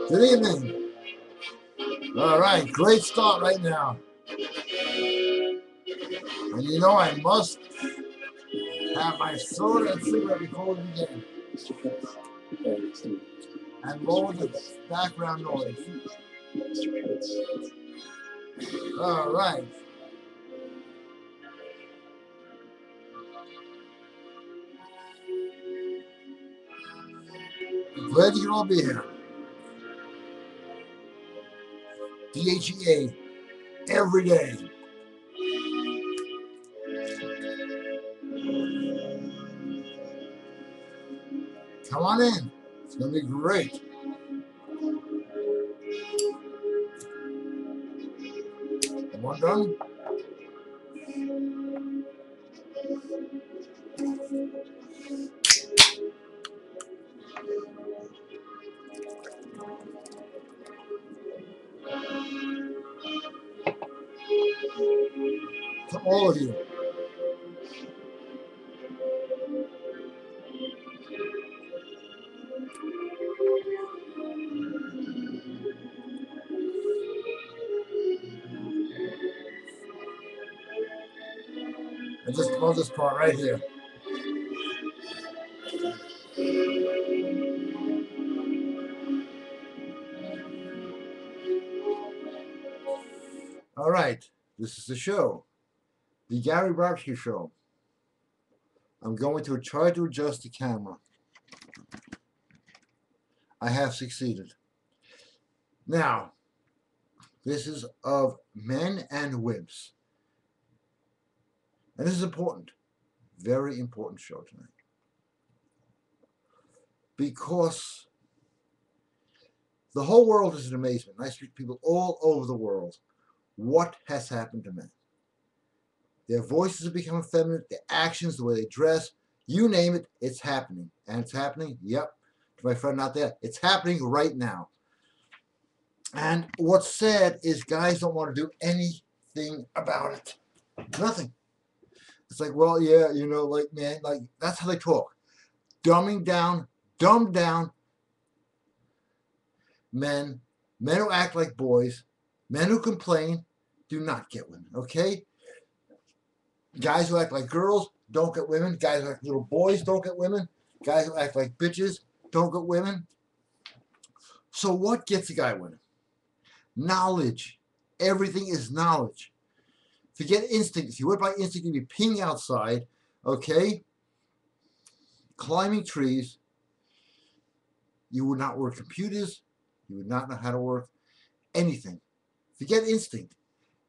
Good evening. All right, great start right now. And you know I must have my soda and cigarette before we begin. And lower the background noise. All right. Glad you can all be here. DHEA every day. Come on in. It's going to be great. One done? To all of you. I just love this part right here. All right, this is the show, the Gary Brodsky Show. I'm going to try to adjust the camera. I have succeeded. Now, this is of men and wimps. And this is important. Very important show tonight. Because the whole world is in amazement. I speak to people all over the world. What has happened to men? Their voices have become effeminate, their actions, the way they dress, you name it, it's happening. And it's happening, yep, to my friend out there, it's happening right now. And what's sad is guys don't want to do anything about it. Nothing. It's like, well, yeah, you know, like, man, like, that's how they talk. Dumbing down, dumbed down men who act like boys, men who complain, do not get women, okay? Guys who act like girls don't get women. Guys who act like little boys don't get women. Guys who act like bitches don't get women. So what gets a guy women? Knowledge. Everything is knowledge. Forget instinct. If you went by instinct, you'd be peeing outside, okay? Climbing trees. You would not work computers. You would not know how to work anything. Forget instinct.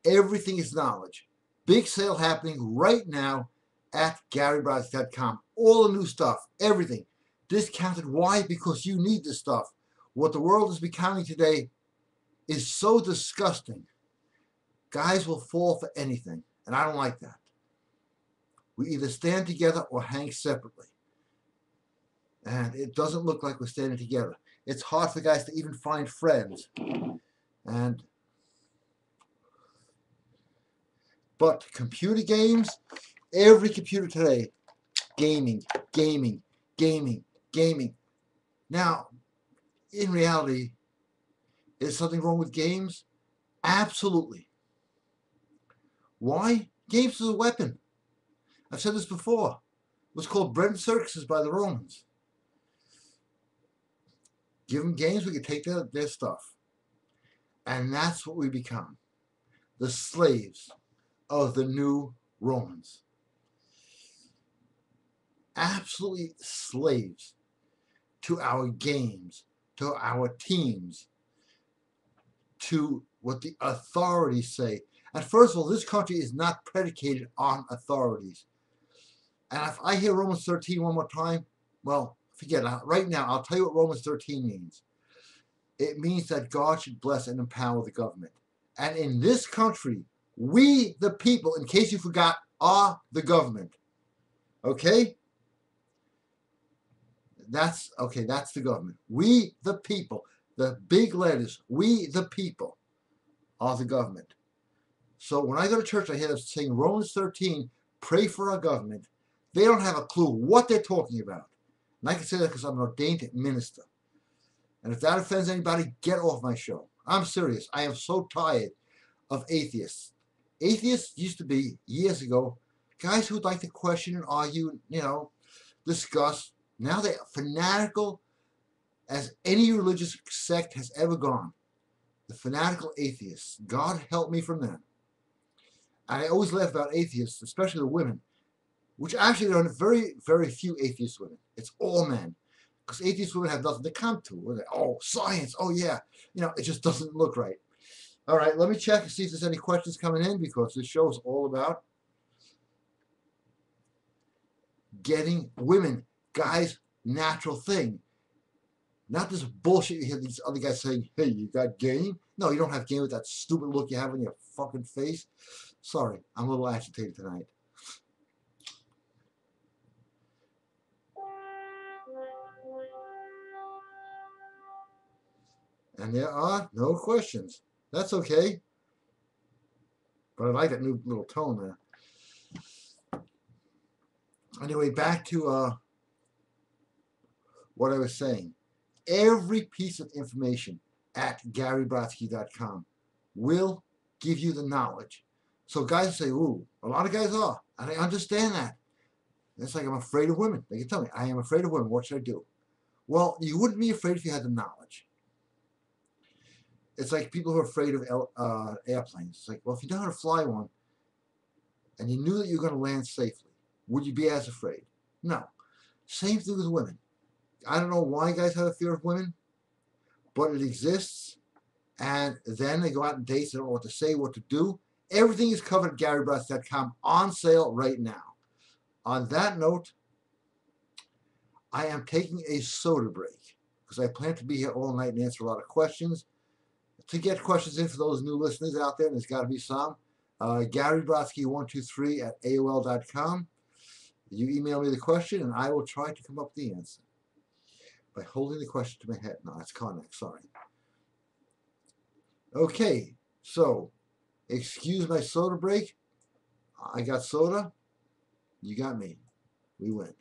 Everything is knowledge. Big sale happening right now at GaryBrodsky.com. All the new stuff, everything. Discounted. Why? Because you need this stuff. What the world is becoming today is so disgusting. Guys will fall for anything, and I don't like that. We either stand together or hang separately. And it doesn't look like we're standing together. It's hard for guys to even find friends. But computer games, every computer today, gaming, gaming, gaming, gaming. Now, in reality, is something wrong with games? Absolutely. Why? Games is a weapon. I've said this before. It was called bread and circuses by the Romans. Give them games, we can take their stuff. And that's what we become. The slaves of the new Romans. Absolutely slaves to our games, to our teams, to what the authorities say. And first of all, this country is not predicated on authorities. And if I hear Romans 13 one more time, well, forget it. Right now, I'll tell you what Romans 13 means. It means that God should bless and empower the government. And in this country, we, the people, in case you forgot, are the government. Okay? That's the government. We, the people, the big letters, we, the people, are the government. So when I go to church, I hear them saying Romans 13, pray for our government. They don't have a clue what they're talking about. And I can say that because I'm an ordained minister. And if that offends anybody, get off my show. I'm serious. I am so tired of atheists. Atheists used to be, years ago, guys who would like to question and argue, discuss. Now they're fanatical as any religious sect has ever gone. The fanatical atheists. God help me from them. And I always laugh about atheists, especially the women, which actually there are very, very few atheist women. It's all men. Because atheist women have nothing to come to. Oh, science. Oh, yeah. It just doesn't look right. All right, let me check and see if there's any questions coming in, because this show is all about getting women, guys, natural thing. Not this bullshit you hear these other guys saying, hey, you got game? No, you don't have game with that stupid look you have on your fucking face. Sorry, I'm a little agitated tonight. And there are no questions. That's okay. But I like that new little tone there. Anyway, back to what I was saying. Every piece of information at GaryBrodsky.com will give you the knowledge. So guys say, ooh, a lot of guys are. And I understand that. It's like I'm afraid of women. They can tell me, I am afraid of women. What should I do? Well, you wouldn't be afraid if you had the knowledge. It's like people who are afraid of airplanes. It's like, well, if you know how to fly one and you knew that you were going to land safely, would you be as afraid? No. Same thing with women. I don't know why guys have a fear of women, but it exists. And then they go out on dates, they don't know what to say, what to do. Everything is covered at GaryBrodsky.com on sale right now. On that note, I am taking a soda break because I plan to be here all night and answer a lot of questions. To get questions in for those new listeners out there, and there's got to be some, GaryBrodsky123 at AOL.com. You email me the question, and I will try to come up with the answer by holding the question to my head. No, that's Karnak, sorry. Okay, so excuse my soda break. I got soda. You got me. We win.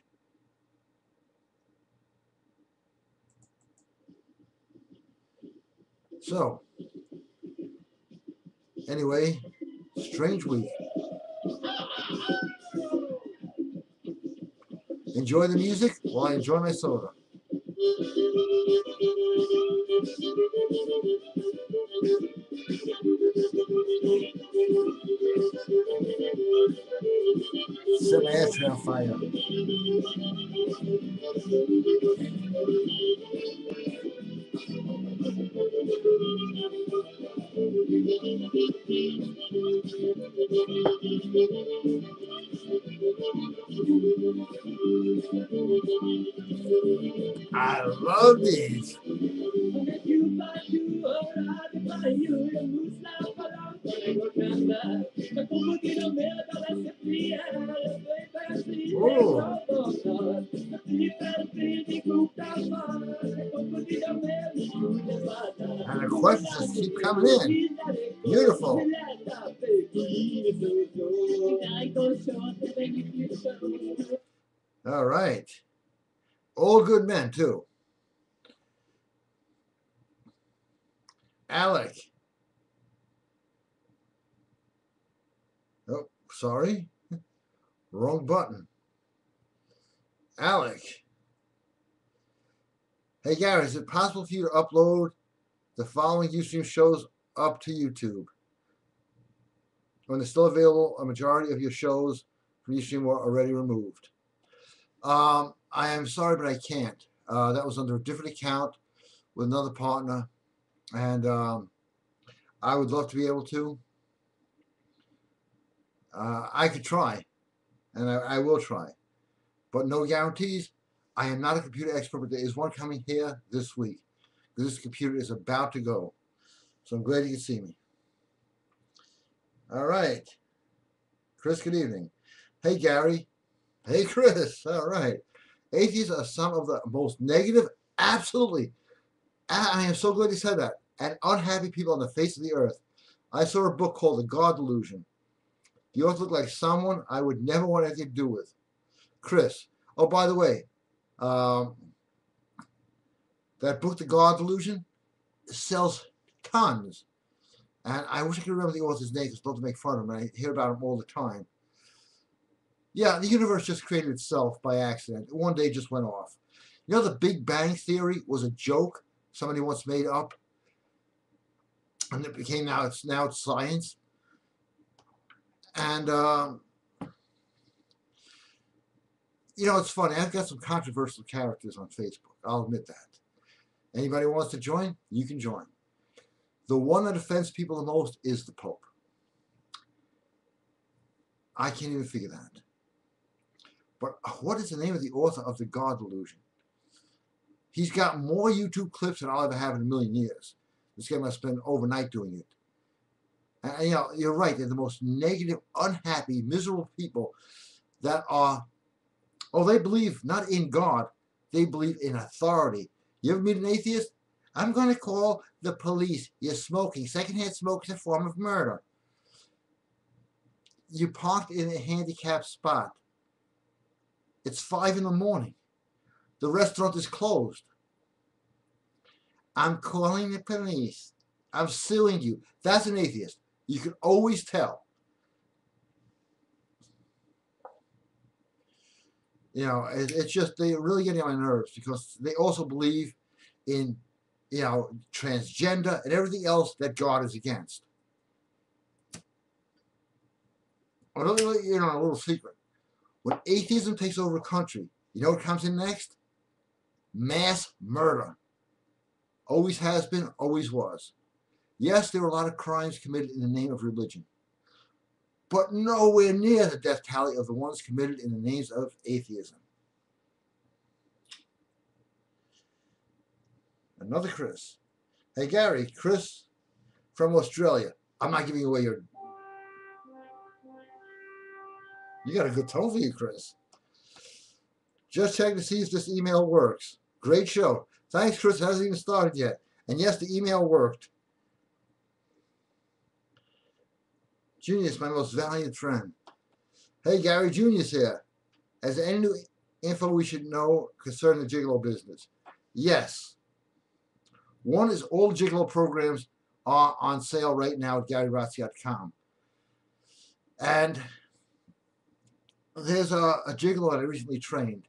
So, anyway, strange week. Enjoy the music while I enjoy my soda. Set my ashtray on fire. I love these. Oh. And the questions keep coming in. Beautiful. All right. All good men, too. Alec. Oh, sorry. Wrong button. Alec. Hey, Gary, is it possible for you to upload the following Ustream shows up to YouTube? When they're still available, a majority of your shows from Ustream were already removed. I am sorry, but I can't. That was under a different account with another partner, and I would love to be able to. I could try, and I will try, but no guarantees. I am not a computer expert, but there is one coming here this week. This computer is about to go, so I'm glad you can see me. All right. Chris, good evening. Hey, Gary. Hey, Chris. All right. Atheists are some of the most negative, absolutely. I am so glad you said that. And unhappy people on the face of the earth. I saw a book called The God Delusion. The author looked like someone I would never want anything to do with. Chris. Oh, by the way, That book, The God Delusion, sells tons. And I wish I could remember the author's name because I'd love to make fun of him. I hear about him all the time. Yeah, the universe just created itself by accident. One day it just went off. You know, the Big Bang Theory was a joke somebody once made up, and it became now it's science. And you know, it's funny. I've got some controversial characters on Facebook. I'll admit that. Anybody who wants to join, you can join. The one that offends people the most is the Pope. I can't even figure that. But what is the name of the author of The God Delusion? He's got more YouTube clips than I'll ever have in a million years. This guy must spend overnight doing it. And you know, you're right. They're the most negative, unhappy, miserable people that are, oh, they believe not in God. They believe in authority. You ever meet an atheist? I'm going to call the police. You're smoking. Secondhand smoke is a form of murder. You parked in a handicapped spot. It's 5 in the morning. The restaurant is closed. I'm calling the police. I'm suing you. That's an atheist. You can always tell. You know, it's just, they're really getting on my nerves because they also believe in, you know, transgender and everything else that God is against. I'll let you know a little secret. When atheism takes over a country, you know what comes in next? Mass murder. Always has been, always was. Yes, there were a lot of crimes committed in the name of religion, but nowhere near the death tally of the ones committed in the names of atheism. Another Chris. Hey Gary, Chris from Australia. I'm not giving away your... You got a good tone for you, Chris. Just checking to see if this email works. Great show. Thanks, Chris. It hasn't even started yet. And yes, the email worked. Junius, my most valiant friend. Hey, Gary, Junius here. Is there any new info we should know concerning the Gigolo business? Yes. One is all Gigolo programs are on sale right now at GaryBrodsky.com. And there's a Gigolo that I recently trained.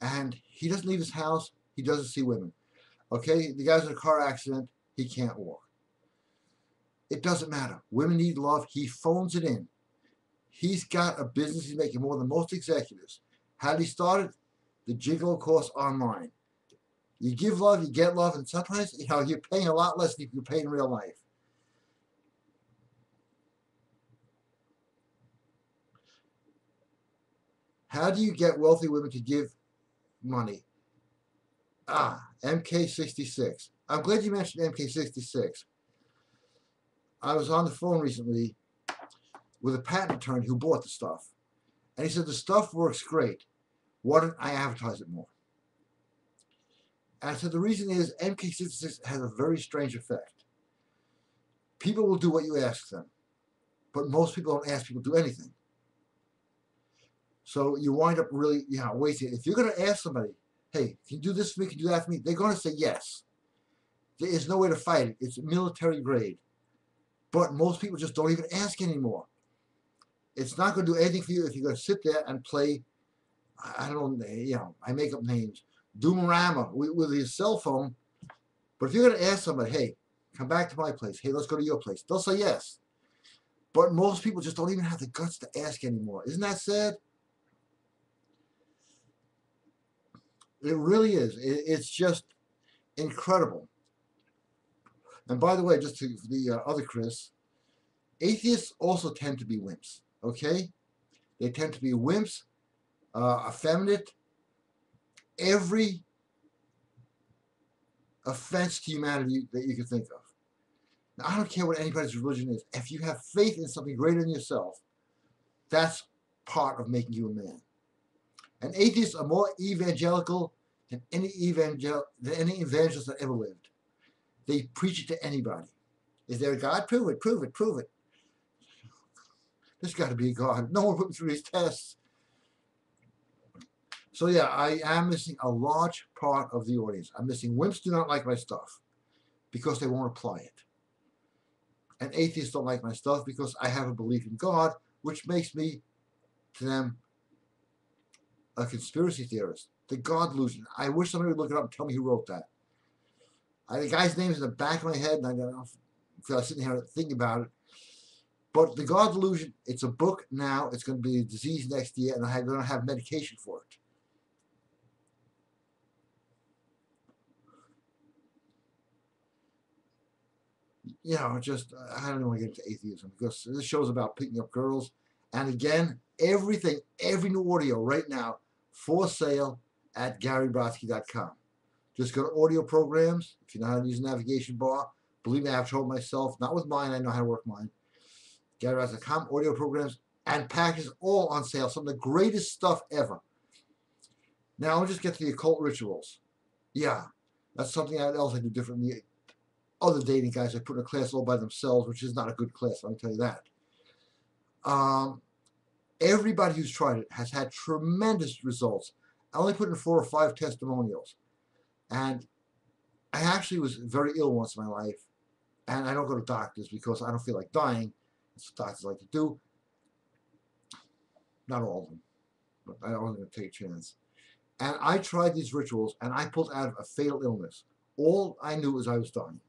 And he doesn't leave his house. He doesn't see women. Okay? The guy's in a car accident. He can't walk. It doesn't matter. Women need love. He phones it in. He's got a business. He's making more than most executives. How did he start it? The Gigolo course online. You give love, you get love, and sometimes, you know, you're paying a lot less than you pay in real life. How do you get wealthy women to give money? MK66. I'm glad you mentioned MK66. I was on the phone recently with a patent attorney who bought the stuff. And he said, the stuff works great. Why don't I advertise it more? And I said, the reason is MK66 has a very strange effect. People will do what you ask them. But most people don't ask people to do anything. So you wind up really, you know, wasting it. If you're going to ask somebody, hey, can you do this for me, can you do that for me? They're going to say yes. There is no way to fight it. It's military grade. But most people just don't even ask anymore. It's not going to do anything for you if you're going to sit there and play, I don't know, you know, I make up names, Doomarama with your cell phone. But if you're going to ask somebody, hey, come back to my place. Hey, let's go to your place. They'll say yes. But most people just don't even have the guts to ask anymore. Isn't that sad? It really is. It's just incredible. And by the way, just to the other Chris, atheists also tend to be wimps, okay? They tend to be wimps, effeminate, every offense to humanity that you can think of. Now, I don't care what anybody's religion is. If you have faith in something greater than yourself, that's part of making you a man. And atheists are more evangelical than any evangelist that ever lived. They preach it to anybody. Is there a God? Prove it, prove it, prove it. There's got to be a God. No one put me through these tests. So yeah, I am missing a large part of the audience. I'm missing wimps do not like my stuff because they won't apply it. And atheists don't like my stuff because I have a belief in God, which makes me, to them, a conspiracy theorist. The God delusion. I wish somebody would look it up and tell me who wrote that. The guy's name is in the back of my head, and I don't know if I was sitting here thinking about it. But the God delusion, it's a book now. It's going to be a disease next year, and I'm going to have medication for it. You know, just, I don't want to get into atheism because this show's about picking up girls. And again, everything, every new audio right now for sale at GaryBrodsky.com. Just go to audio programs. If you know how to use a navigation bar, believe me, I've told myself, not with mine, I know how to work mine. GaryBrodsky.com, audio programs, and packages all on sale. Some of the greatest stuff ever. Now, I'll just get to the occult rituals. Yeah, that's something else I do differently. Other dating guys I put in a class all by themselves, which is not a good class, let me tell you that. Everybody who's tried it has had tremendous results. I only put in 4 or 5 testimonials. And I actually was very ill once in my life. And I don't go to doctors because I don't feel like dying. That's what doctors like to do. Not all of them. But I wasn't going to take a chance. And I tried these rituals, and I pulled out of a fatal illness. All I knew was I was dying.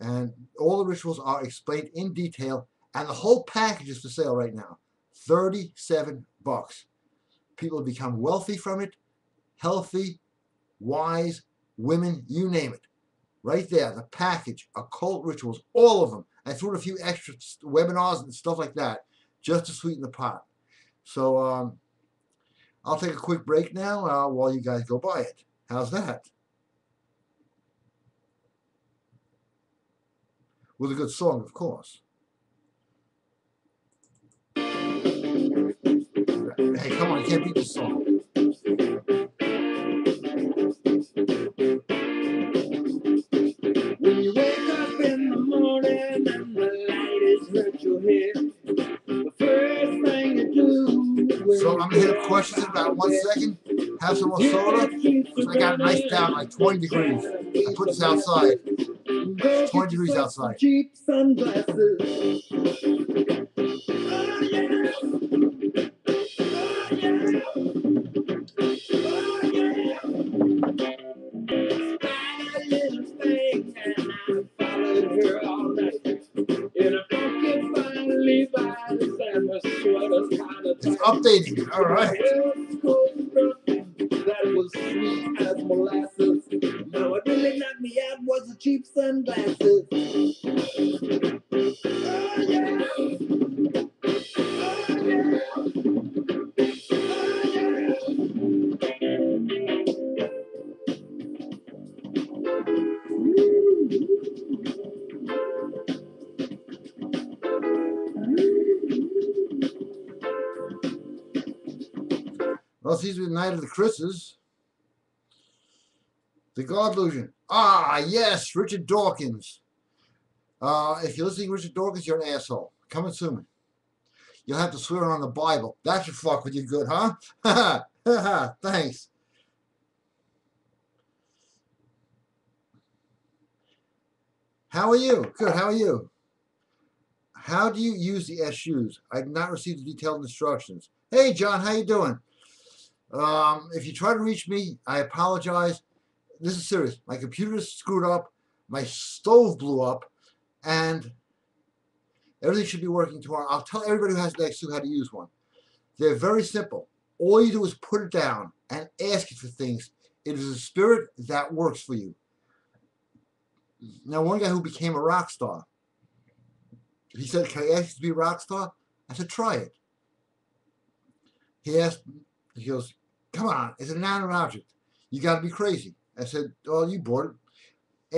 And all the rituals are explained in detail, and the whole package is for sale right now. $37. People have become wealthy from it, healthy, wise, women, you name it. Right there, the package, occult rituals, all of them. I threw in a few extra webinars and stuff like that just to sweeten the pot. So I'll take a quick break now while you guys go buy it. How's that? With a good song, of course. Hey, come on, you can't beat this song. When you wake up in the morning and the light is hurt your head, the first thing you do. So I'm going to hit up questions in about 1 second. Have some more soda. So I got it nice down like 20 degrees. I put this outside. It's 20 degrees outside. Cheap sunglasses. Oh, yeah. Oh, yeah. Oh, yeah. My little thing, and I followed her all night. In a funky fine Levi's and the sweater's kind of tight. It's updating. All right. That was sweet as molasses. Now what really knocked me out was the cheap sunglasses. Oh yeah. Oh yeah. Well, it seems to be the night of the Chris's. The God Illusion. Ah, yes, Richard Dawkins. If you're listening to Richard Dawkins, you're an asshole. Come and sue me. You'll have to swear on the Bible. That should fuck with you good, huh? Ha ha. Thanks. How are you? Good, how are you? How do you use the SUs? I did not receive the detailed instructions. Hey, John, how you doing? If you try to reach me, I apologize. This is serious. My computer's screwed up. My stove blew up. And everything should be working tomorrow. I'll tell everybody who has an XU how to use one. They're very simple. All you do is put it down and ask it for things. It is a spirit that works for you. Now, one guy who became a rock star, he said, can I ask you to be a rock star? I said, try it. He asked, he goes, come on, it's an inanimate object. You got to be crazy. I said, oh, you bought it.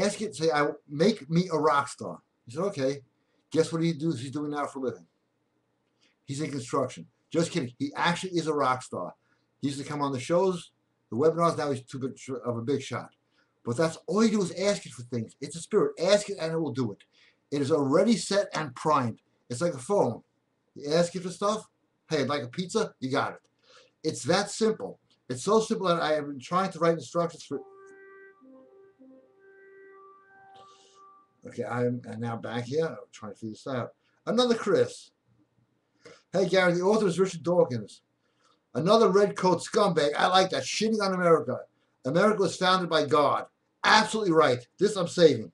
Ask it, say, make me a rock star. He said, okay. Guess what he's doing now for a living? He's in construction. Just kidding. He actually is a rock star. He used to come on the shows, the webinars. Now he's too big of a big shot. But that's all you do is ask it for things. It's a spirit. Ask it and it will do it. It is already set and primed. It's like a phone. You ask it for stuff. Hey, I'd like a pizza. You got it. It's that simple. It's so simple that I have been trying to write instructions for. Okay, I'm now back here. I'm trying to figure this out. Another Chris. Hey, Gary, the author is Richard Dawkins. Another red coat scumbag. I like that. Shitting on America. America was founded by God. Absolutely right. This I'm saving.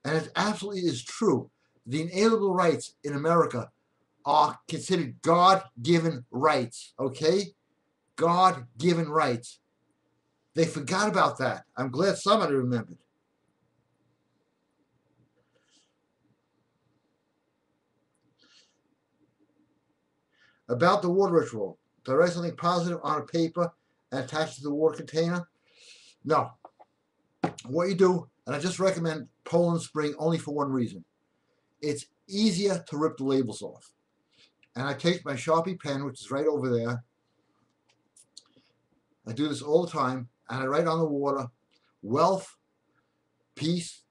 And it absolutely is true. The inalienable rights in America are considered God-given rights. Okay? God-given rights. They forgot about that. I'm glad somebody remembered. About the water ritual. Do I write something positive on a paper and attach it to the water container? No. What you do, and I just recommend Poland Spring only for one reason. It's easier to rip the labels off. And I take my Sharpie pen, which is right over there. I do this all the time, and I write on the water, wealth, peace,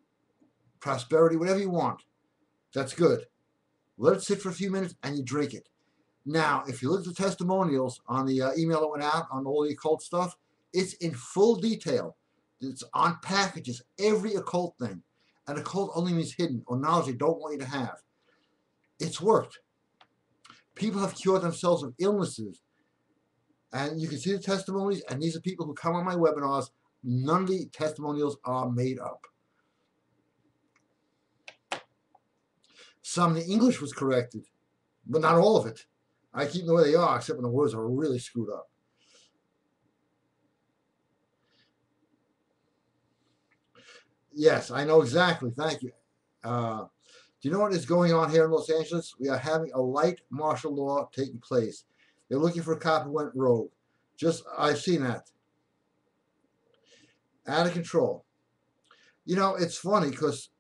prosperity, whatever you want. That's good. Let it sit for a few minutes, and you drink it. Now, if you look at the testimonials on the email that went out on all the occult stuff, it's in full detail. It's on packages, every occult thing. And occult only means hidden or knowledge they don't want you to have. It's worked. People have cured themselves of illnesses. And you can see the testimonies, and these are people who come on my webinars. None of the testimonials are made up. Some of the English was corrected, but not all of it. I keep them the way they are, except when the words are really screwed up. Yes, I know exactly. Thank you. Do you know what is going on here in Los Angeles? We are having a light martial law taking place. They're looking for a cop who went rogue. I've seen that. Out of control. You know, it's funny because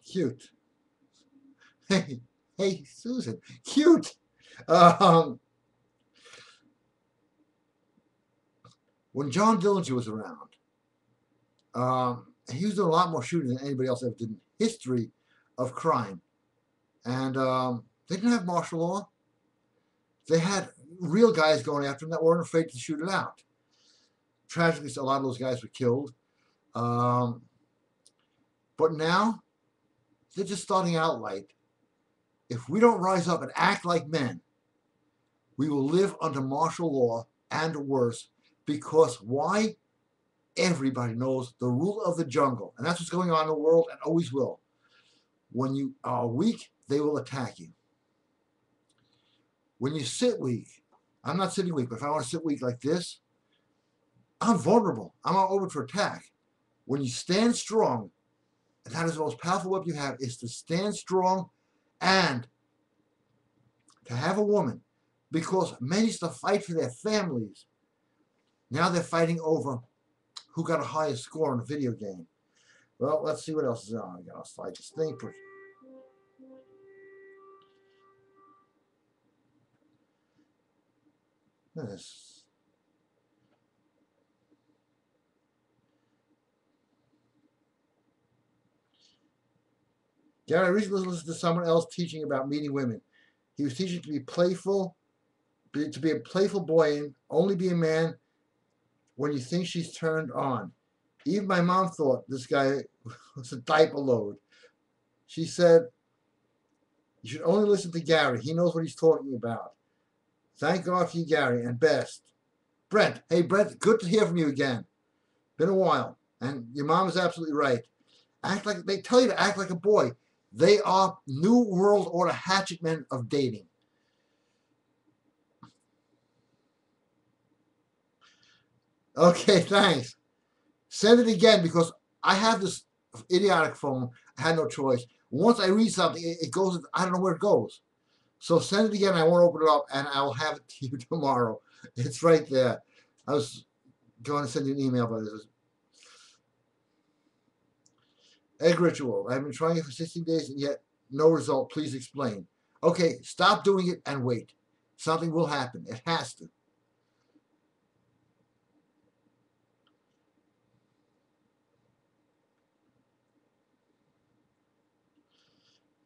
cute. Hey, Susan, cute. When John Dillinger was around, he was doing a lot more shooting than anybody else ever did in history of crime. And they didn't have martial law. They had real guys going after them that weren't afraid to shoot it out. Tragically, a lot of those guys were killed. But now, they're just starting out light. If we don't rise up and act like men, we will live under martial law and worse. Because why? Everybody knows the rule of the jungle. And that's what's going on in the world and always will. When you are weak, they will attack you. When you sit weak, I'm not sitting weak, but if I want to sit weak like this, I'm vulnerable. I'm not open for attack. When you stand strong, and that is the most powerful weapon you have, is to stand strong and to have a woman. Because men used to fight for their families. Now they're fighting over who got a higher score in a video game. Well, let's see what else is on. I gotta slide this thing. This. Gary, I recently listened to someone else teaching about meeting women. He was teaching to be playful, to be a playful boy and only be a man when you think she's turned on. Even my mom thought this guy was a diaper load. She said, you should only listen to Gary. He knows what he's talking about. Thank God for you, Gary, and best. Brent. Hey, Brent, good to hear from you again. Been a while. And your mom is absolutely right. Act like, they tell you to act like a boy. They are New World Order hatchet men of dating. Okay, thanks. Send it again because I have this idiotic phone. I had no choice. Once I read something, it goes, I don't know where it goes. So send it again. I won't open it up, and I'll have it to you tomorrow. It's right there. I was going to send you an email, but this. Egg ritual. I've been trying it for 16 days, and yet no result. Please explain. Okay, stop doing it and wait. Something will happen. It has to.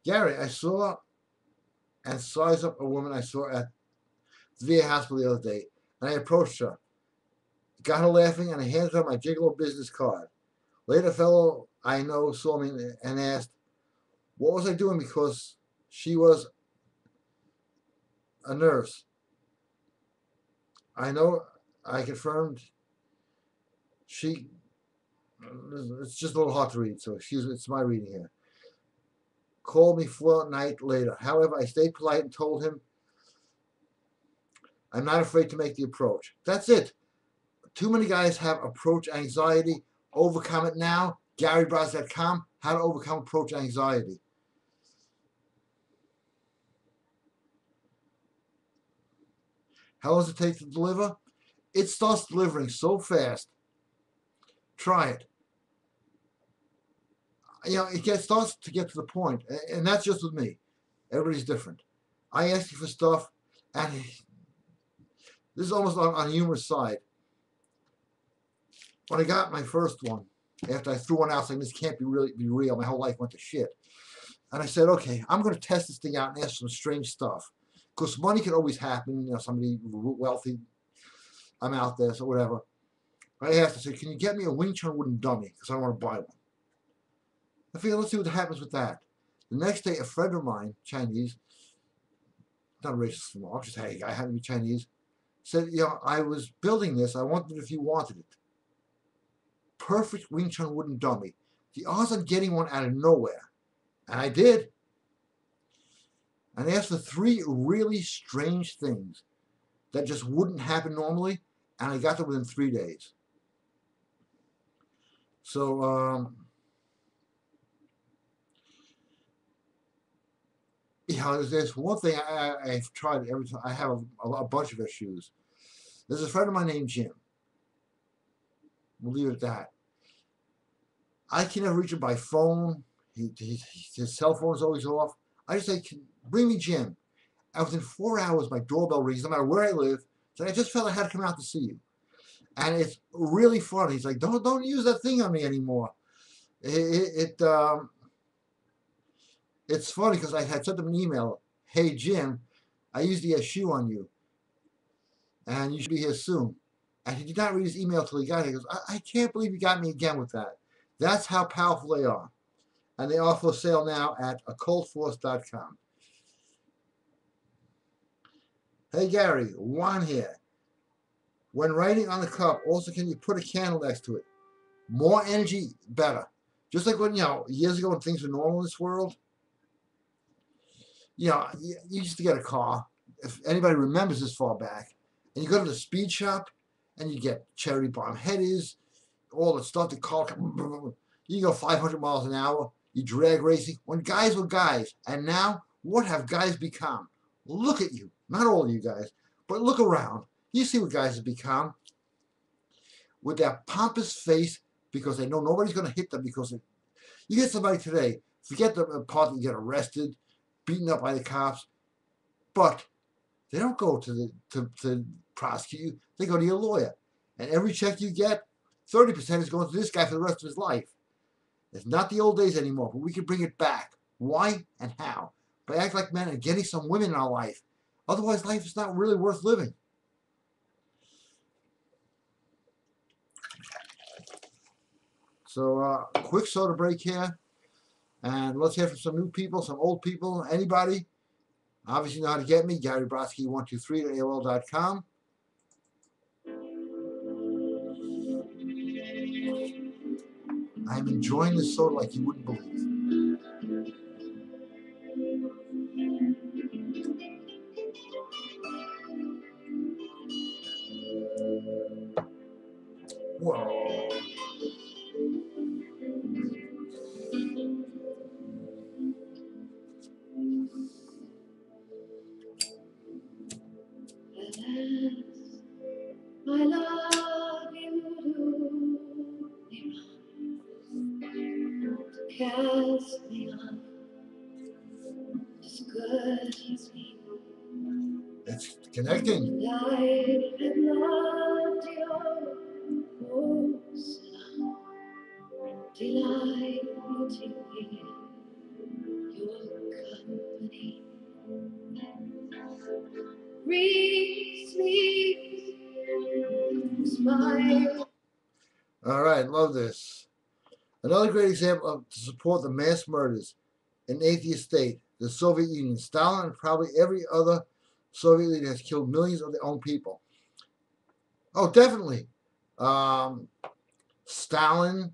Gary, I saw and size up a woman I saw at the VA hospital the other day. And I approached her, got her laughing, and I handed her my Gigolo business card. Later, a fellow I know saw me and asked, what was I doing? Because she was a nurse. I know, I confirmed she, it's just a little hard to read, so excuse me, it's my reading here. Called me fortnight later. However, I stayed polite and told him I'm not afraid to make the approach. That's it. Too many guys have approach anxiety. Overcome it now. GaryBrodsky.com, how to overcome approach anxiety. How long does it take to deliver? It starts delivering so fast. Try it. It starts to get to the point, and that's just with me. Everybody's different. I ask you for stuff, and this is almost on a humorous side. When I got my first one, after I threw one out saying this can't be real, my whole life went to shit. And I said, okay, I'm going to test this thing out and ask some strange stuff. Because money can always happen, somebody wealthy, I'm out there, so whatever. I asked, I said, can you get me a Wing Chun wooden dummy? Because I want to buy one. I figured, let's see what happens with that. The next day, a friend of mine, Chinese, not racist from all, just hey, I had to be Chinese, said, I was building this, I wondered if you wanted it. Perfect Wing Chun wooden dummy. The odds of getting one out of nowhere. And I did. And I asked for 3 really strange things that just wouldn't happen normally, and I got them within 3 days. So, there's one thing I've tried every time. I have a bunch of issues. There's a friend of mine named Jim. We'll leave it at that. I can never reach him by phone. His cell phone is always off. I just say, bring me Jim. And within 4 hours, my doorbell rings, no matter where I live. So I just felt I had to come out to see you. And it's really funny. He's like, don't use that thing on me anymore. It's funny because I had sent him an email. Hey, Jim, I used the shoe on you. And you should be here soon. And he did not read his email till he got here. He goes, I can't believe you got me again with that. That's how powerful they are. And they are for sale now at occultforce.com. Hey, Gary, Juan here. When writing on the cup, also can you put a candle next to it? More energy, better. Just like when, years ago when things were normal in this world, you used to get a car, if anybody remembers this far back, and you go to the speed shop, and you get cherry bomb headies, all the stuff, the car, you go 500 miles an hour, you drag racing, when guys were guys, and now, what have guys become? Look at you, not all of you guys, but look around. You see what guys have become. With that pompous face, because they know nobody's going to hit them, because you get somebody today, forget the part that you get arrested, beaten up by the cops, but they don't go to prosecute you, they go to your lawyer. And every check you get, 30% is going to this guy for the rest of his life. It's not the old days anymore, but we can bring it back. Why and how? By acting like men and getting some women in our life. Otherwise, life is not really worth living. So, quick soda break here. And let's hear from some new people, some old people, anybody. Obviously, you know how to get me, GaryBrodsky123 at AOL.com. I'm enjoying this soda like you wouldn't believe. Whoa. I love you to cast me off as good as me. It's connecting. And I have loved you most till I need to hear your company. Smile. All right, love this. Another great example of to support the mass murders in atheist state, the Soviet Union. Stalin and probably every other Soviet leader has killed millions of their own people. Oh, definitely. Stalin,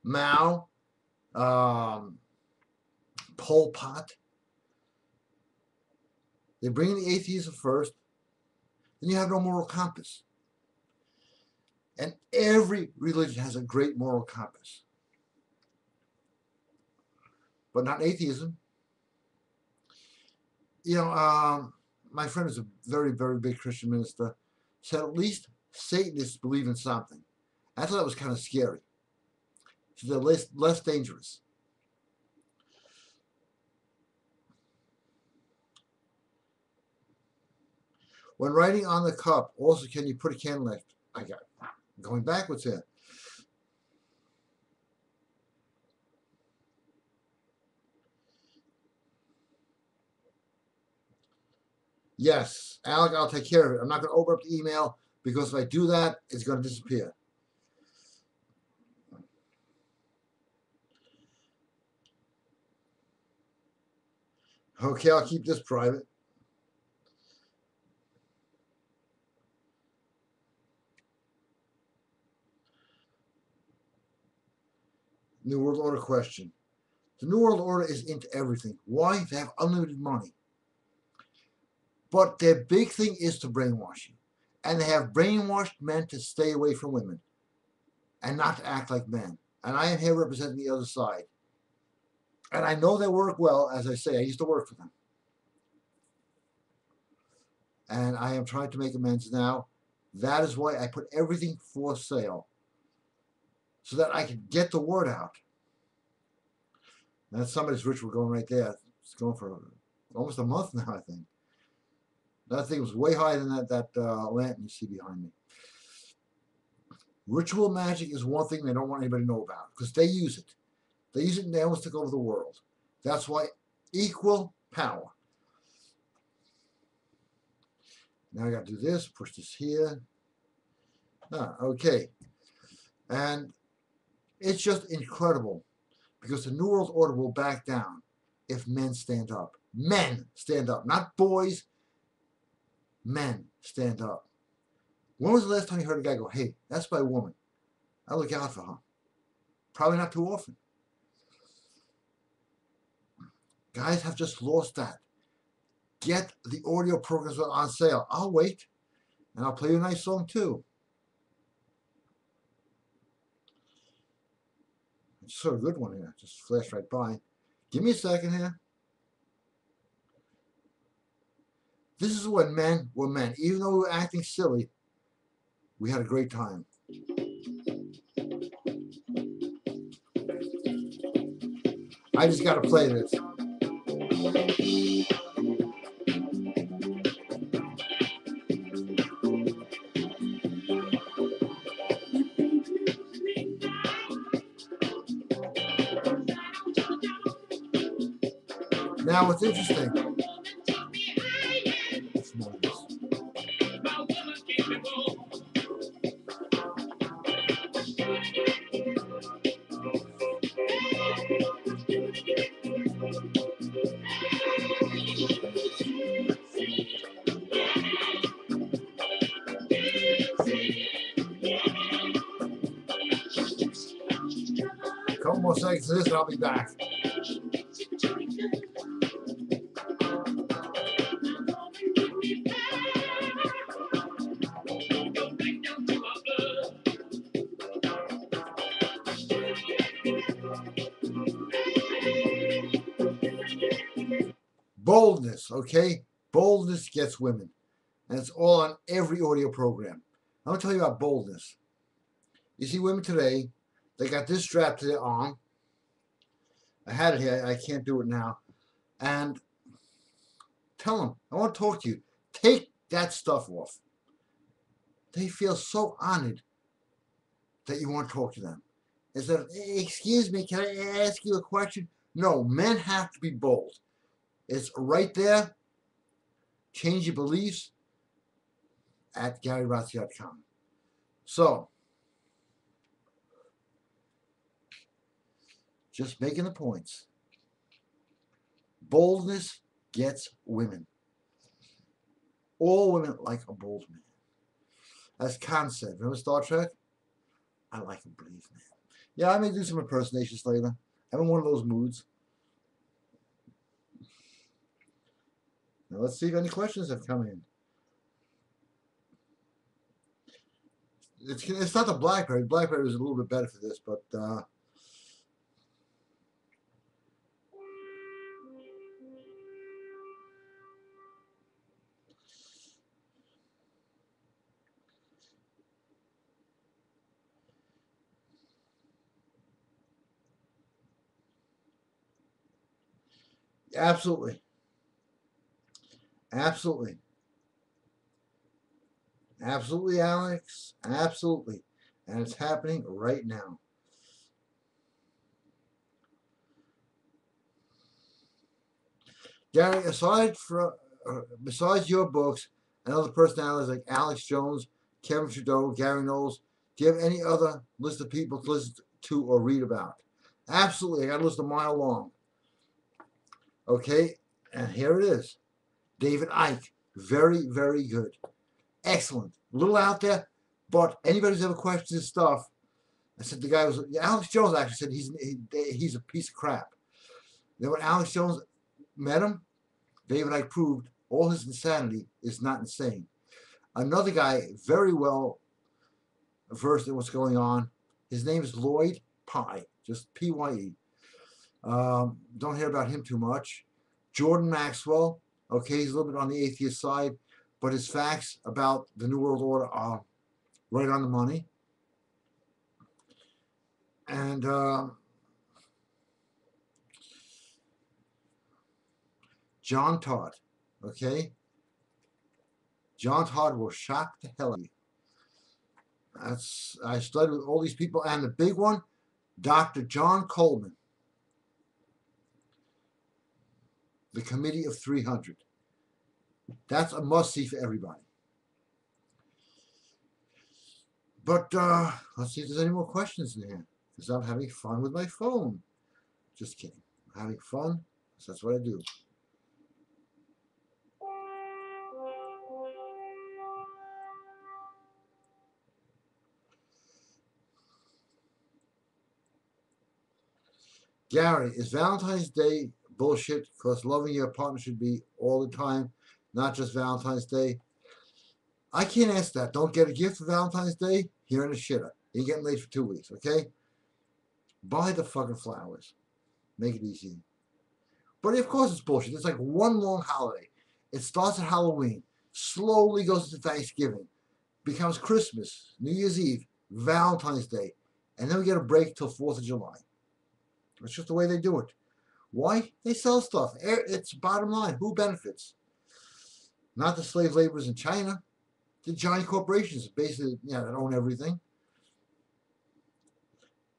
Mao, Pol Pot. They bring in the atheism first, then you have no moral compass. And every religion has a great moral compass. But not atheism. You know, my friend is a very, very big Christian minister, said at least Satanists believe in something. I thought that was kind of scary. So they're less dangerous. When writing on the cup, also can you put a candle next? I got going backwards here. Yes, Alec, I'll take care of it. I'm not going to open up the email because if I do that, it's going to disappear. Okay, I'll keep this private. New World Order question. The New World Order is into everything. Why? They have unlimited money. But their big thing is to brainwash you. And they have brainwashed men to stay away from women and not to act like men. And I am here representing the other side. And I know they work well. As I say, I used to work for them. And I am trying to make amends now. That is why I put everything for sale, so that I can get the word out. That's somebody's ritual going right there. It's going for almost a month now, I think. That thing was way higher than that lantern you see behind me. Ritual magic is one thing they don't want anybody to know about because they use it. They use it and they almost took over the world. That's why equal power. Now I got to do this, push this here. Okay. And it's just incredible because the New World Order will back down if men stand up. Men stand up, not boys. Men stand up. When was the last time you heard a guy go, hey, that's my woman. I look out for her. Probably not too often. Guys have just lost that. Get the audio programs on sale. I'll wait. And I'll play you a nice song too. I just saw a good one here. Just flashed right by. Give me a second here. This is when men were men. Even though we were acting silly, we had a great time. I just got to play this. Now, what's interesting, a couple more seconds of this and I'll be back. Boldness, okay? Boldness gets women. And it's all on every audio program. I'm going to tell you about boldness. You see women today, they got this strap to their arm. I had it here. I can't do it now. And tell them, I want to talk to you. Take that stuff off. They feel so honored that you want to talk to them. Instead of, excuse me, can I ask you a question? No, men have to be bold. It's right there. change your beliefs at GaryBrodsky.com. So, just making the points. Boldness gets women. All women like a bold man. As Khan said, remember Star Trek? I like a brave man. Yeah, I may do some impersonations later. I'm in one of those moods. Now let's see if any questions have come in. It's not the BlackBerry. BlackBerry was a little bit better for this, but absolutely. Absolutely. Absolutely, Alex. Absolutely. And it's happening right now. Gary, besides your books and other personalities like Alex Jones, Kevin Trudeau, Gary Knowles, do you have any other list of people to listen to or read about? Absolutely. I got a list a mile long. Okay, and here it is. David Icke. Very, very good. Excellent. A little out there, but anybody who's ever questioned his stuff, I said the guy was, Alex Jones actually said he's a piece of crap. Then when Alex Jones met him, David Icke proved all his insanity is not insane. Another guy very well versed in what's going on, his name is Lloyd Pye, just P-Y-E. Don't hear about him too much. Jordan Maxwell, okay, he's a little bit on the atheist side, but his facts about the New World Order are right on the money. And John Todd, okay? John Todd will shock the hell out of you. I studied with all these people, and the big one, Dr. John Coleman, the Committee of 300. That's a must-see for everybody. But let's see if there's any more questions in here, because I'm having fun with my phone. Just kidding. I'm having fun, so that's what I do. Gary, is Valentine's Day bullshit because loving your partner should be all the time, not just Valentine's Day? I can't answer that. Don't get a gift for Valentine's Day. You're in a shitter. You're getting late for 2 weeks, okay? Buy the fucking flowers. Make it easy. But of course it's bullshit. It's like one long holiday. It starts at Halloween, slowly goes into Thanksgiving, becomes Christmas, New Year's Eve, Valentine's Day, and then we get a break till 4th of July. It's just the way they do it. Why? They sell stuff. It's bottom line. Who benefits? Not the slave laborers in China. The giant corporations, basically, that own everything.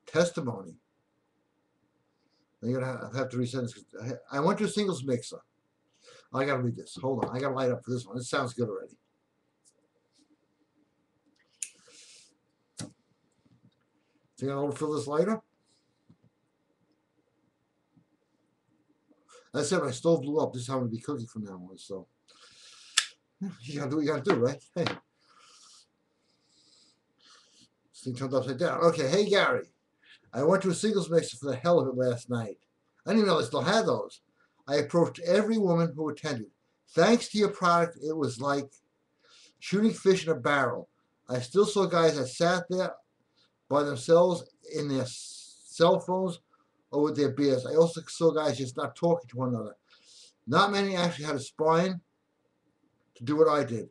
Testimony. You're gonna have to resend this. I went to a singles mixer. I gotta read this. Hold on. I gotta light up for this one. It sounds good already. Think I'll overfill this lighter? As I said, my stove blew up. This is how I'm going to be cooking from now on. So, you got to do what you got to do, right? Hey. This thing turned upside down. Okay, hey, Gary. I went to a singles mixer for the hell of it last night. I didn't even know they still had those. I approached every woman who attended. Thanks to your product, it was like shooting fish in a barrel. I still saw guys that sat there by themselves in their cell phones or with their beers. I also saw guys just not talking to one another. Not many actually had a spine to do what I did.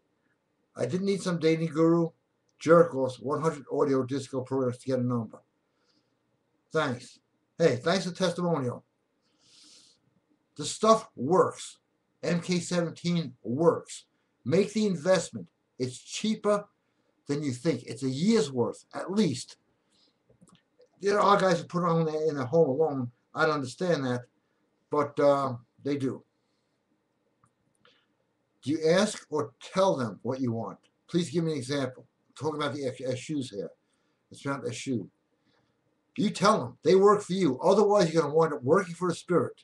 I didn't need some dating guru, jerk-offs, 100 audio disco programs to get a number. Thanks. Hey, thanks for the testimonial. The stuff works. MK17 works. Make the investment. It's cheaper than you think. It's a year's worth, at least. There are guys who put it on in a home alone. I don't understand that, but they do. Do you ask or tell them what you want? Please give me an example. I'm talking about the shoes here. It's not a shoe. You tell them. They work for you. Otherwise, you're going to wind up working for the spirit.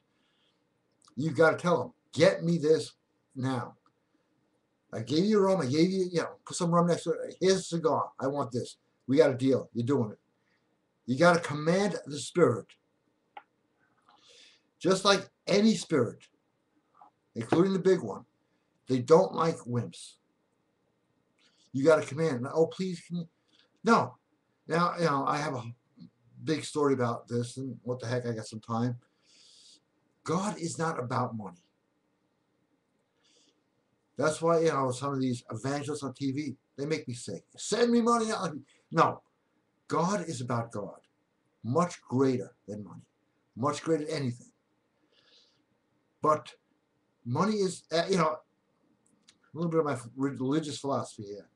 You've got to tell them, get me this now. I gave you rum. I gave you, put some rum next to it. Here's a cigar. I want this. We got a deal. You're doing it. You got to command the spirit. Just like any spirit, including the big one, they don't like wimps. You got to command. Oh, please, can you? No. Now, I have a big story about this, and what the heck, I got some time. God is not about money. That's why, some of these evangelists on TV, they make me sick. Send me money. No. God is about God. Much greater than money. Much greater than anything. But money is, a little bit of my religious philosophy here.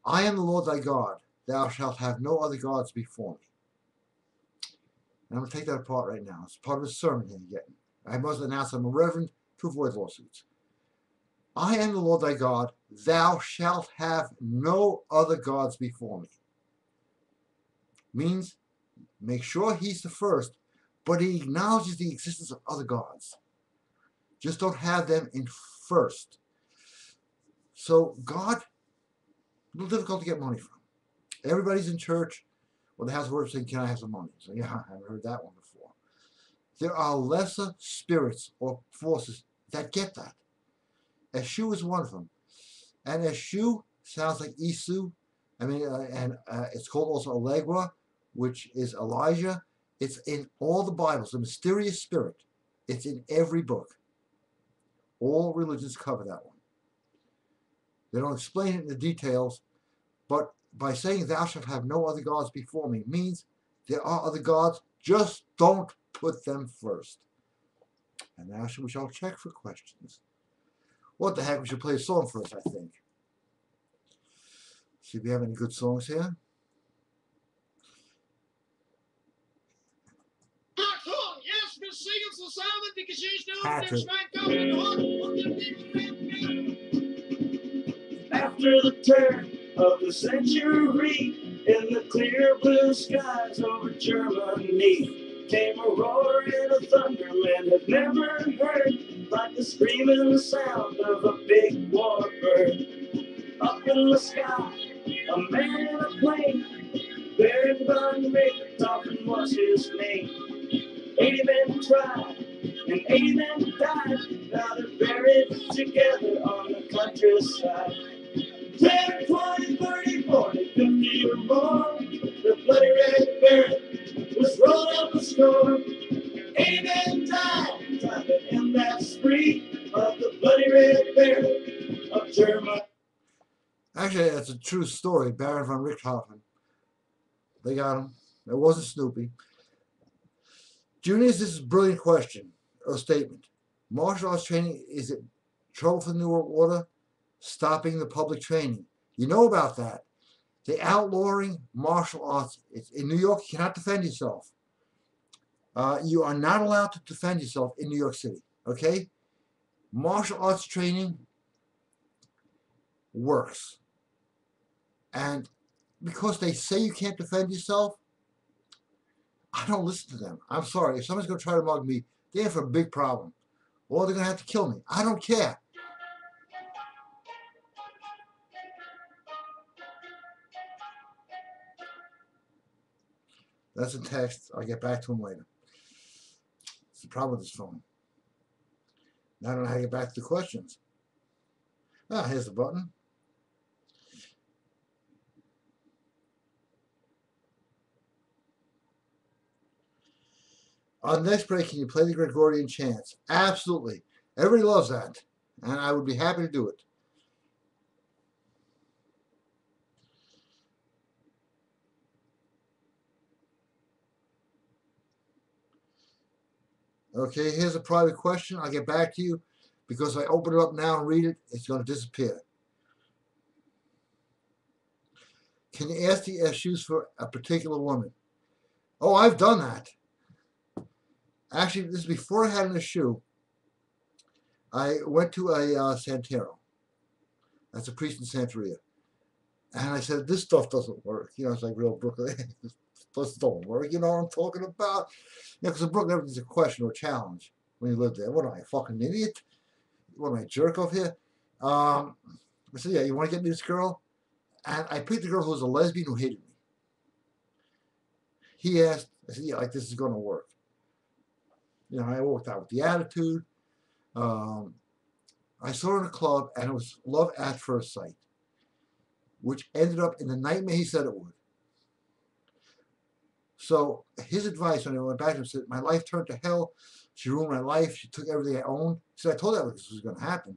I am the Lord thy God. Thou shalt have no other gods before me. And I'm going to take that apart right now. It's part of a sermon here you're getting. I must announce I'm a reverend to avoid lawsuits. I am the Lord thy God. Thou shalt have no other gods before me. Means make sure he's the first, but he acknowledges the existence of other gods. Just don't have them in first. So God, a little difficult to get money from. Everybody's in church or the house of worship saying, can I have some money? So yeah, I haven't heard that one before. There are lesser spirits or forces that get that. Eshu is one of them. And Eshu sounds like Isu. It's called also Allegra, which is Elijah. It's in all the Bibles, the mysterious spirit. It's in every book. All religions cover that one. They don't explain it in the details, but by saying thou shalt have no other gods before me means there are other gods, just don't put them first. And now we shall check for questions. What the heck, we should play a song first, I think. See if we have any good songs here. After the turn of the century, in the clear blue skies over Germany, came a roar and a thunder man had never heard, like the screaming sound of a big warbird. Up in the sky, a man in a plane, buried by Richthofen was his name. 80 men tried, and 80 men died. Now they're buried together on the countryside. 10, 20, 30, 40, 50 or more, the bloody red baron was rolling up a score. 80 men died, trying to end that spree of the bloody red baron of Germany. Actually, that's a true story. Baron von Richthofen. They got him. It wasn't Snoopy. Juniors, this is a brilliant question or statement. Martial arts training, is it trouble for the New World Order? Stopping the public training. You know about that. They're outlawing martial arts. In New York, you cannot defend yourself. You are not allowed to defend yourself in New York City. Okay? Martial arts training works. And because they say you can't defend yourself, I don't listen to them. I'm sorry. If someone's going to try to mug me, they're in for a big problem. Or they're going to have to kill me. I don't care. That's a text. I'll get back to him later. It's the problem with this phone. Now I don't know how to get back to the questions. Ah, here's the button. On the next break, can you play the Gregorian chants? Absolutely. Everybody loves that. And I would be happy to do it. Okay, here's a private question. I'll get back to you because if I open it up now and read it, it's going to disappear. Can you ask the issues for a particular woman? Oh, I've done that. Actually, this is before I had an issue. I went to a Santero. That's a priest in Santeria. And I said, this stuff doesn't work. It's like real Brooklyn. This don't work. You know what I'm talking about? Because in Brooklyn, everything's a question or a challenge when you live there. What am I, a fucking idiot? What am I, a jerk off here? I said, yeah, you want to get me this girl? And I picked a girl who was a lesbian who hated me. He asked, I said, yeah, like this is going to work. I walked out with the attitude. I saw her in a club, and it was love at first sight, which ended up in the nightmare he said it would. So his advice when I went back to him said, my life turned to hell. She ruined my life. She took everything I owned. He said, I told her this was going to happen.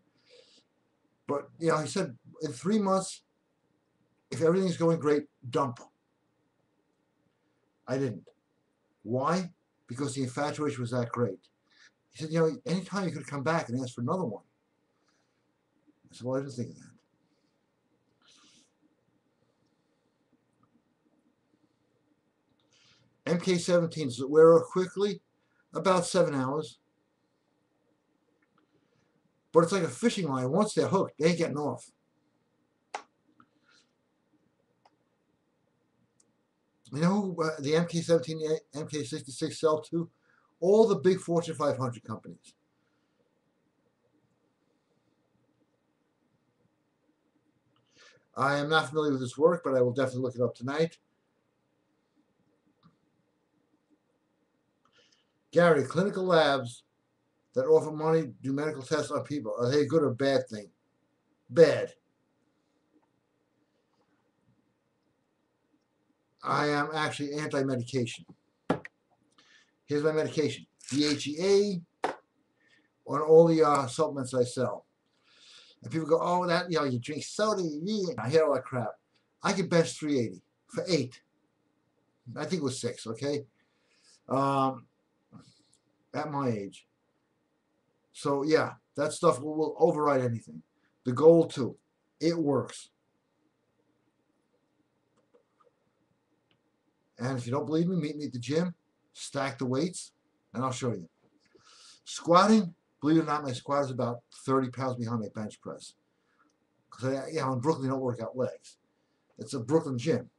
But, he said, in 3 months, if everything's going great, dump her. I didn't. Why? Because the infatuation was that great. He said, anytime you could come back and ask for another one. I said, well, I didn't think of that. MK17, does it wear off quickly? About 7 hours. But it's like a fishing line. Once they're hooked, they ain't getting off. You know who the MK17, MK66 sell to? All the big Fortune 500 companies. I am not familiar with this work, but I will definitely look it up tonight. Gary, clinical labs that offer money do medical tests on people. Are they a good or bad thing? Bad. I am actually anti-medication. Here's my medication. DHEA on all the supplements I sell. And people go, oh, that, you drink soda, I hear all that crap. I could bench 380 for 8. I think it was 6, okay? At my age. So, yeah, that stuff will override anything. The goal, too. It works. And if you don't believe me, meet me at the gym, stack the weights, and I'll show you. Squatting, believe it or not, my squat is about 30 pounds behind my bench press. Because, in Brooklyn, they don't work out legs. It's a Brooklyn gym.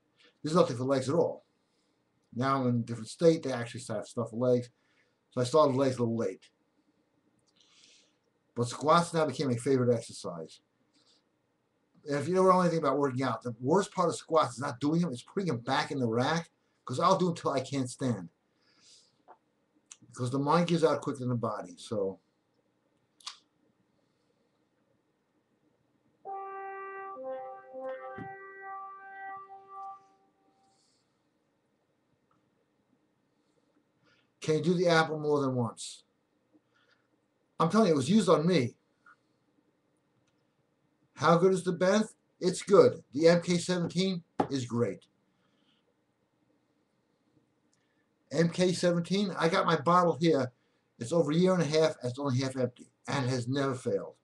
There's nothing for legs at all. Now I'm in a different state, they actually have stuff for legs. So I started legs a little late. But squats now became my favorite exercise. And if you don't know anything about working out, the worst part of squats is not doing them, it's putting them back in the rack. Because I'll do it until I can't stand. Because the mind gives out quicker than the body. So. Can you do the apple more than once? I'm telling you, it was used on me. How good is the Benth? It's good. The MK17 is great. MK17, I got my bottle here. It's over a year and a half, and it's only half empty, and has never failed.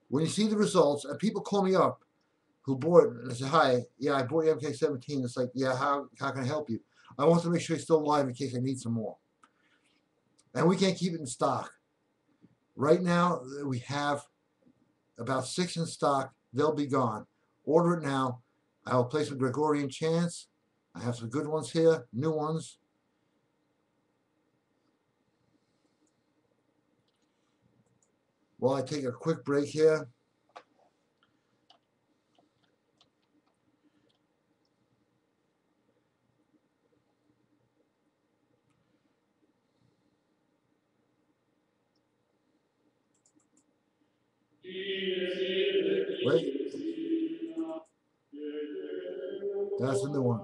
When you see the results, and people call me up who bought it, and they say, hi, yeah, I bought your MK17. It's like, yeah, how can I help you? I want to make sure it's still alive in case I need some more. And we can't keep it in stock. Right now, we have about 6 in stock. They'll be gone. Order it now. I will play some Gregorian chants. I have some good ones here, new ones. While I take a quick break here. Wait. That's the new one.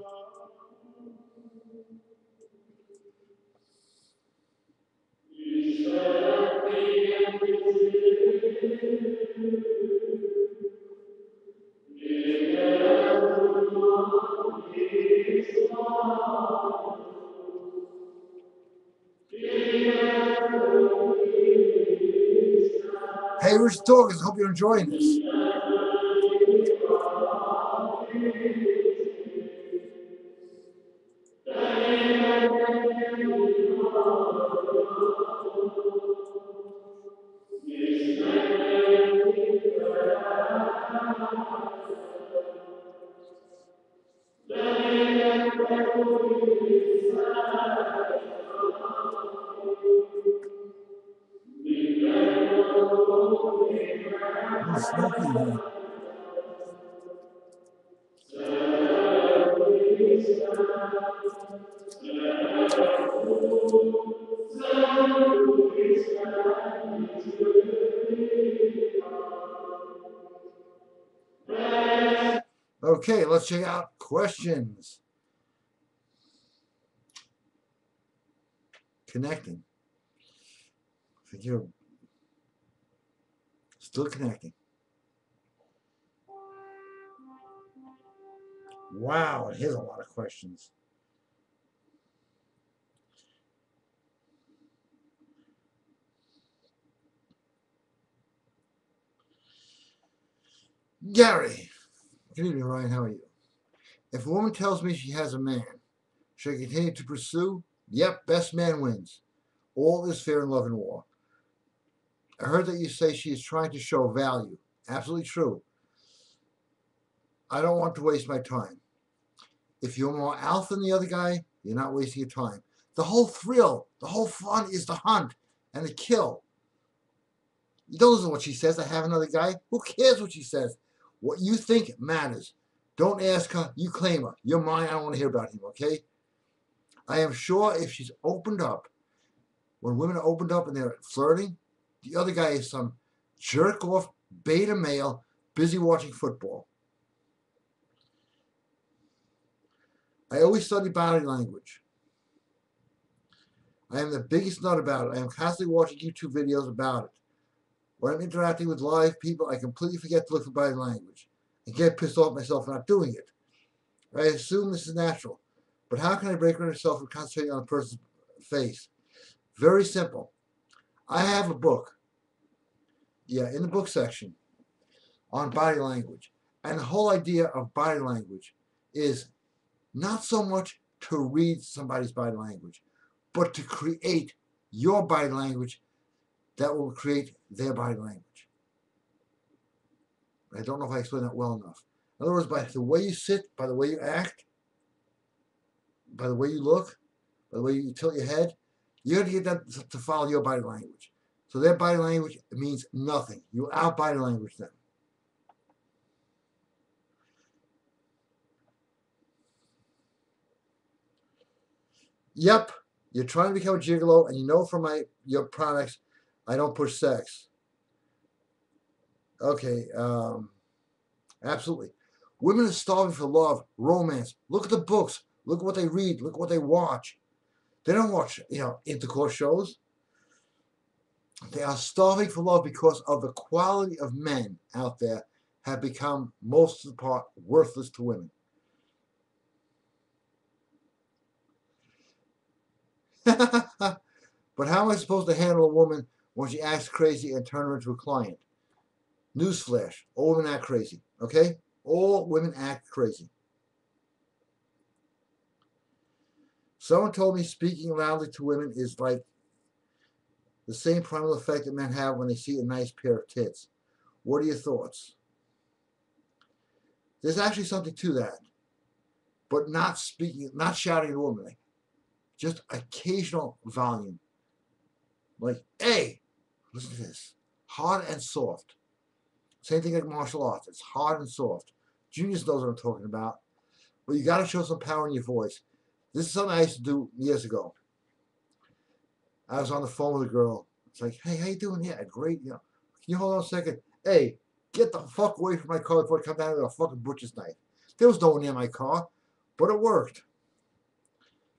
Hey, Rich Dawkins, hope you're enjoying this. It's smoky in here. Okay, let's check out questions. Connecting. I think you're still connecting. Wow, here's a lot of questions. Gary. Good evening, Ryan. How are you? If a woman tells me she has a man, should I continue to pursue? Yep, best man wins. All is fair in love and war. I heard that you say she is trying to show value. Absolutely true. I don't want to waste my time. If you're more alpha than the other guy, you're not wasting your time. The whole thrill, the whole fun is the hunt and the kill. You don't listen to what she says. I have another guy. Who cares what she says? What you think matters. Don't ask her. You claim her. You're mine. I don't want to hear about him, okay? I am sure if she's opened up, when women are opened up and they're flirting, the other guy is some jerk-off beta male busy watching football. I always study body language. I am the biggest nut about it. I am constantly watching YouTube videos about it. When I'm interacting with live people, I completely forget to look for body language and get pissed off myself for not doing it. I assume this is natural. But how can I break myself from concentrating on a person's face? Very simple. I have a book. Yeah, in the book section on body language. And the whole idea of body language is not so much to read somebody's body language, but to create your body language that will create their body language. I don't know if I explained that well enough. In other words, by the way you sit, by the way you act, by the way you look, by the way you tilt your head, you're going to get that to follow your body language. So their body language means nothing. You out body language them. Yep, you're trying to become a gigolo, and you know from your products, I don't push sex. Okay, absolutely. Women are starving for love, romance. Look at the books. Look at what they read. Look at what they watch. They don't watch, intercourse shows. They are starving for love because of the quality of men out there have become, most of the part, worthless to women. But how am I supposed to handle a woman when she acts crazy and turn her into a client? Newsflash, all women act crazy, okay? All women act crazy. Someone told me speaking loudly to women is like the same primal effect that men have when they see a nice pair of tits. What are your thoughts? There's actually something to that. But not shouting at a woman. Just occasional volume. Like, hey, listen to this. Hard and soft. Same thing like martial arts. It's hard and soft. Genius knows what I'm talking about. But you got to show some power in your voice. This is something I used to do years ago. I was on the phone with a girl. It's like, hey, how you doing? Yeah, great. Can you hold on a second? Hey, get the fuck away from my car before I come down with a fucking butcher's knife. There was no one near my car, but it worked.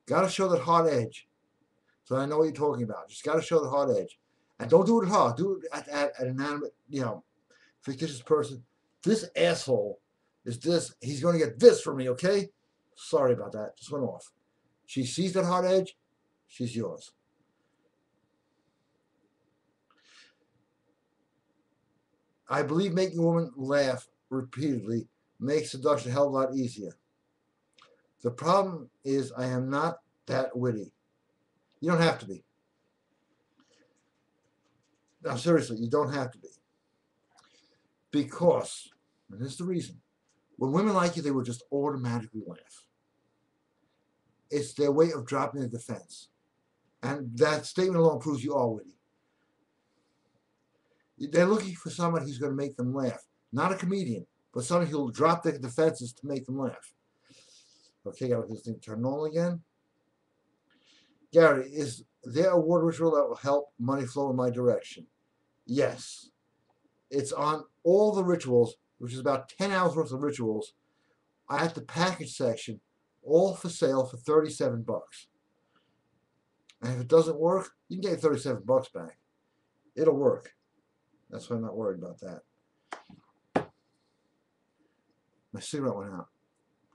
Got to show that hard edge. So I know what you're talking about. Just got to show the hard edge. And don't do it hard. Do it at an inanimate, fictitious person. This asshole is this. He's going to get this from me, okay? Sorry about that. Just went off. She sees that hard edge. She's yours. I believe making a woman laugh repeatedly makes seduction a hell of a lot easier. The problem is I am not that witty. You don't have to be. No, seriously, you don't have to be. Because, and this is the reason, when women like you, they will just automatically laugh. It's their way of dropping the defense. And that statement alone proves you are witty. They're looking for somebody who's going to make them laugh. Not a comedian, but somebody who'll drop their defenses to make them laugh. Okay, got this thing turn on again. Gary, is there a word ritual that will help money flow in my direction? Yes. It's on all the rituals, which is about 10 hours worth of rituals, at the package section, all for sale for 37 bucks. And if it doesn't work, you can get 37 bucks back. It'll work. That's why I'm not worried about that. My cigarette went out.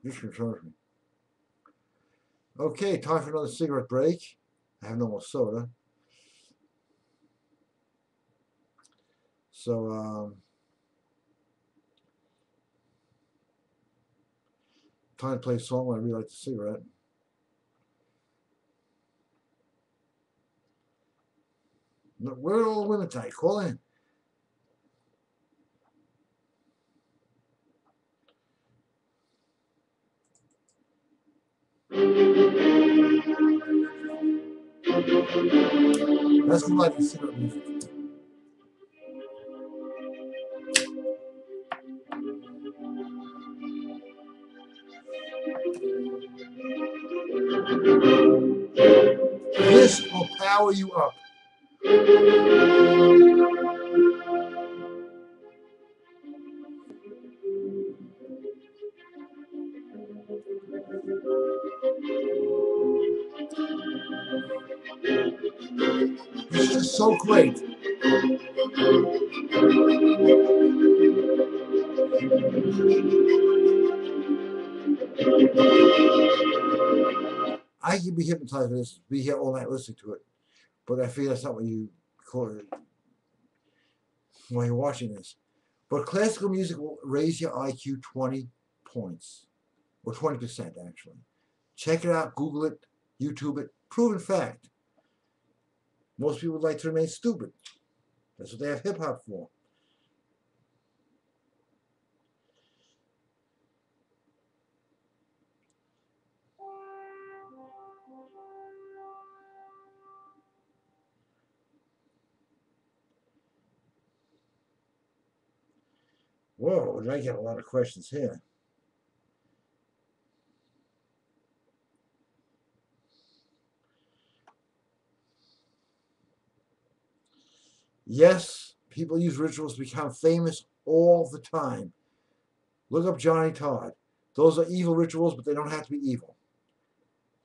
You should charge me. Okay, time for another cigarette break. I have no more soda. So, time to play a song when I relight the cigarette. Where are all the women tonight? Call in. Let's relight the cigarette music. This will power you up. It's just so great. I can be hypnotized by this, be here all night listening to it, but I feel that's not what you call it while you're watching this. But classical music will raise your IQ 20 points, or 20% actually. Check it out, Google it, YouTube it, proven fact. Most people would like to remain stupid. That's what they have hip-hop for. Whoa, I get a lot of questions here. Yes, people use rituals to become famous all the time. Look up Johnny Todd. Those are evil rituals, but they don't have to be evil.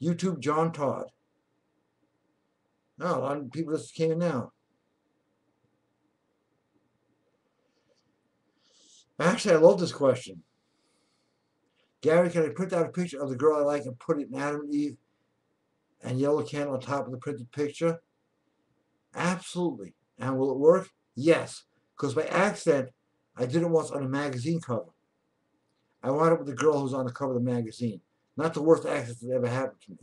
YouTube John Todd. Oh, a lot of people just came in now. Actually, I love this question. Gary, can I print out a picture of the girl I like and put it in Adam and Eve and yellow candle on top of the printed picture? Absolutely. And will it work? Yes. Because by accident, I did it once on a magazine cover. I wound up with the girl who's on the cover of the magazine. Not the worst accident that ever happened to me.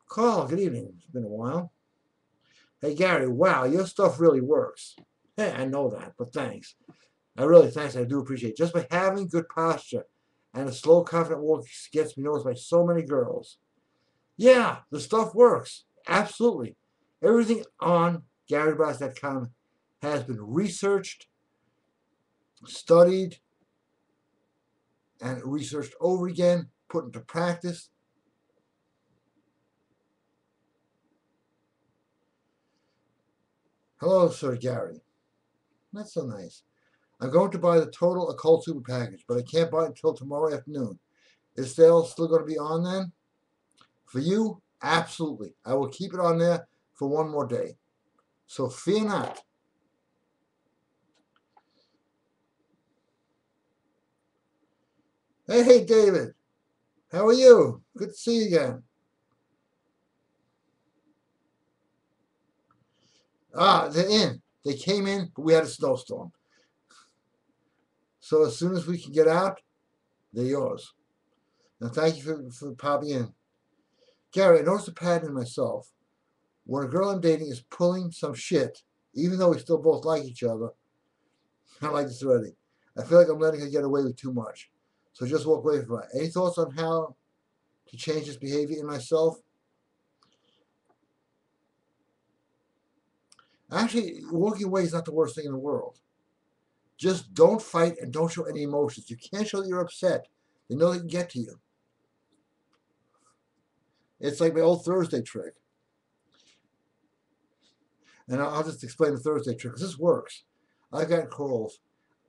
Carl, good evening. It's been a while. Hey, Gary, wow, your stuff really works. Hey, I know that, but thanks. Thanks, I do appreciate it. Just by having good posture and a slow, confident walk gets me noticed by so many girls. Yeah, the stuff works. Absolutely. Everything on GaryBrodsky.com has been researched, studied, and researched over again, put into practice. Hello, Sir Gary. That's so nice. I'm going to buy the Total Occult Super Package, but I can't buy it until tomorrow afternoon. Is sale still going to be on then? For you, absolutely. I will keep it on there for one more day. So fear not. Hey, David. How are you? Good to see you again. Ah, they're in. They came in, but we had a snowstorm. So as soon as we can get out, they're yours. Now thank you for popping in. Gary, I noticed a pattern in myself. When a girl I'm dating is pulling some shit, even though we still both like each other, I like this already. I feel like I'm letting her get away with too much. So just walk away from her. Any thoughts on how to change this behavior in myself? Actually, walking away is not the worst thing in the world. Just don't fight and don't show any emotions. You can't show that you're upset. They know they can get to you. It's like my old Thursday trick. And I'll just explain the Thursday trick, because this works. I've got calls.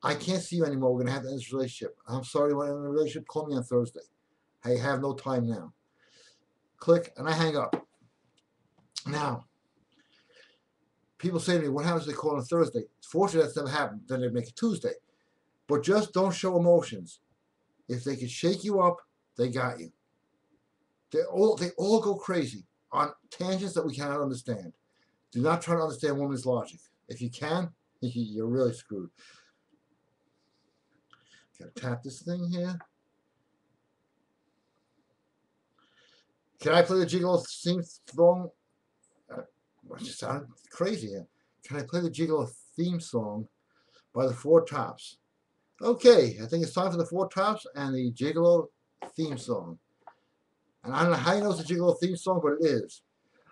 I can't see you anymore. We're going to have to end this relationship. I'm sorry, we're in a relationship. Call me on Thursday. I have no time now. Click, and I hang up. Now, people say to me, what happens if they call on Thursday? Fortunately, that's never happened. Then they make it Tuesday. But just don't show emotions. If they can shake you up, they got you. They all go crazy on tangents that we cannot understand. Do not try to understand women's logic. If you can, you're really screwed. Gotta tap this thing here. Can I play the Gigolo theme song? It sounded crazy here. Can I play the Gigolo theme song by the Four Tops? Okay, I think it's time for the Four Tops and the Gigolo theme song. And I don't know how you know it's a Gigolo theme song, but it is.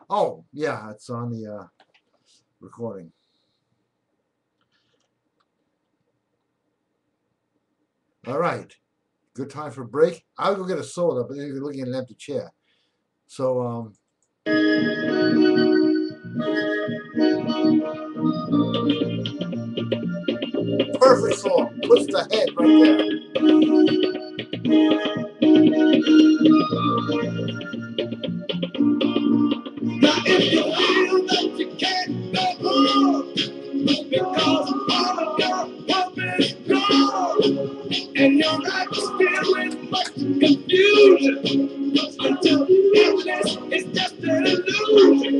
Oh, yeah, it's on the recording. All right. Good time for a break. I'll go get a soda, but then you're looking at an empty chair. So, perfect song. Puts the head right there. Now if you feel that you can't go on because all of your hope is gone and your life is filled with much confusion until happiness is just an illusion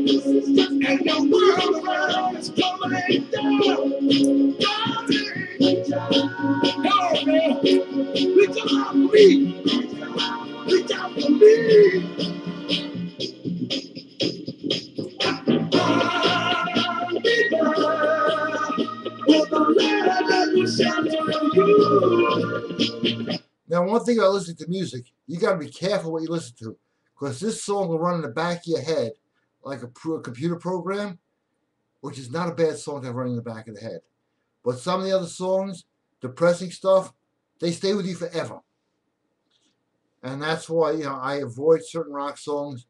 and your world around is tumbling down. Darling, reach out, man. Reach out for me. Reach out for me. Now, one thing about listening to music, you got to be careful what you listen to, because this song will run in the back of your head like a computer program, which is not a bad song to have running in the back of the head. But some of the other songs, depressing stuff, they stay with you forever. And that's why, I avoid certain rock songs.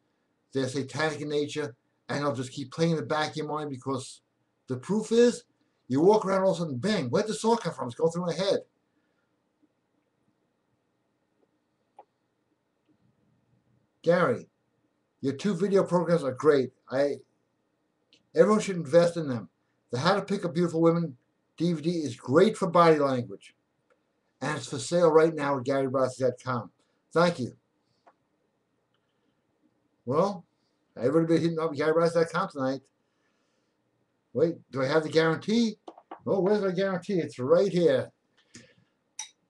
They're satanic in nature, and I'll just keep playing in the back of your mind, because the proof is, you walk around all of a sudden, bang, where'd the song come from? It's going through my head. Gary, your 2 video programs are great. Everyone should invest in them. The How to Pick Up Beautiful Women DVD is great for body language. And it's for sale right now at GaryBrodsky.com. Thank you. Well, everybody been hitting up GaryBrodsky.com tonight. Wait, do I have the guarantee? Oh, where's my guarantee? It's right here.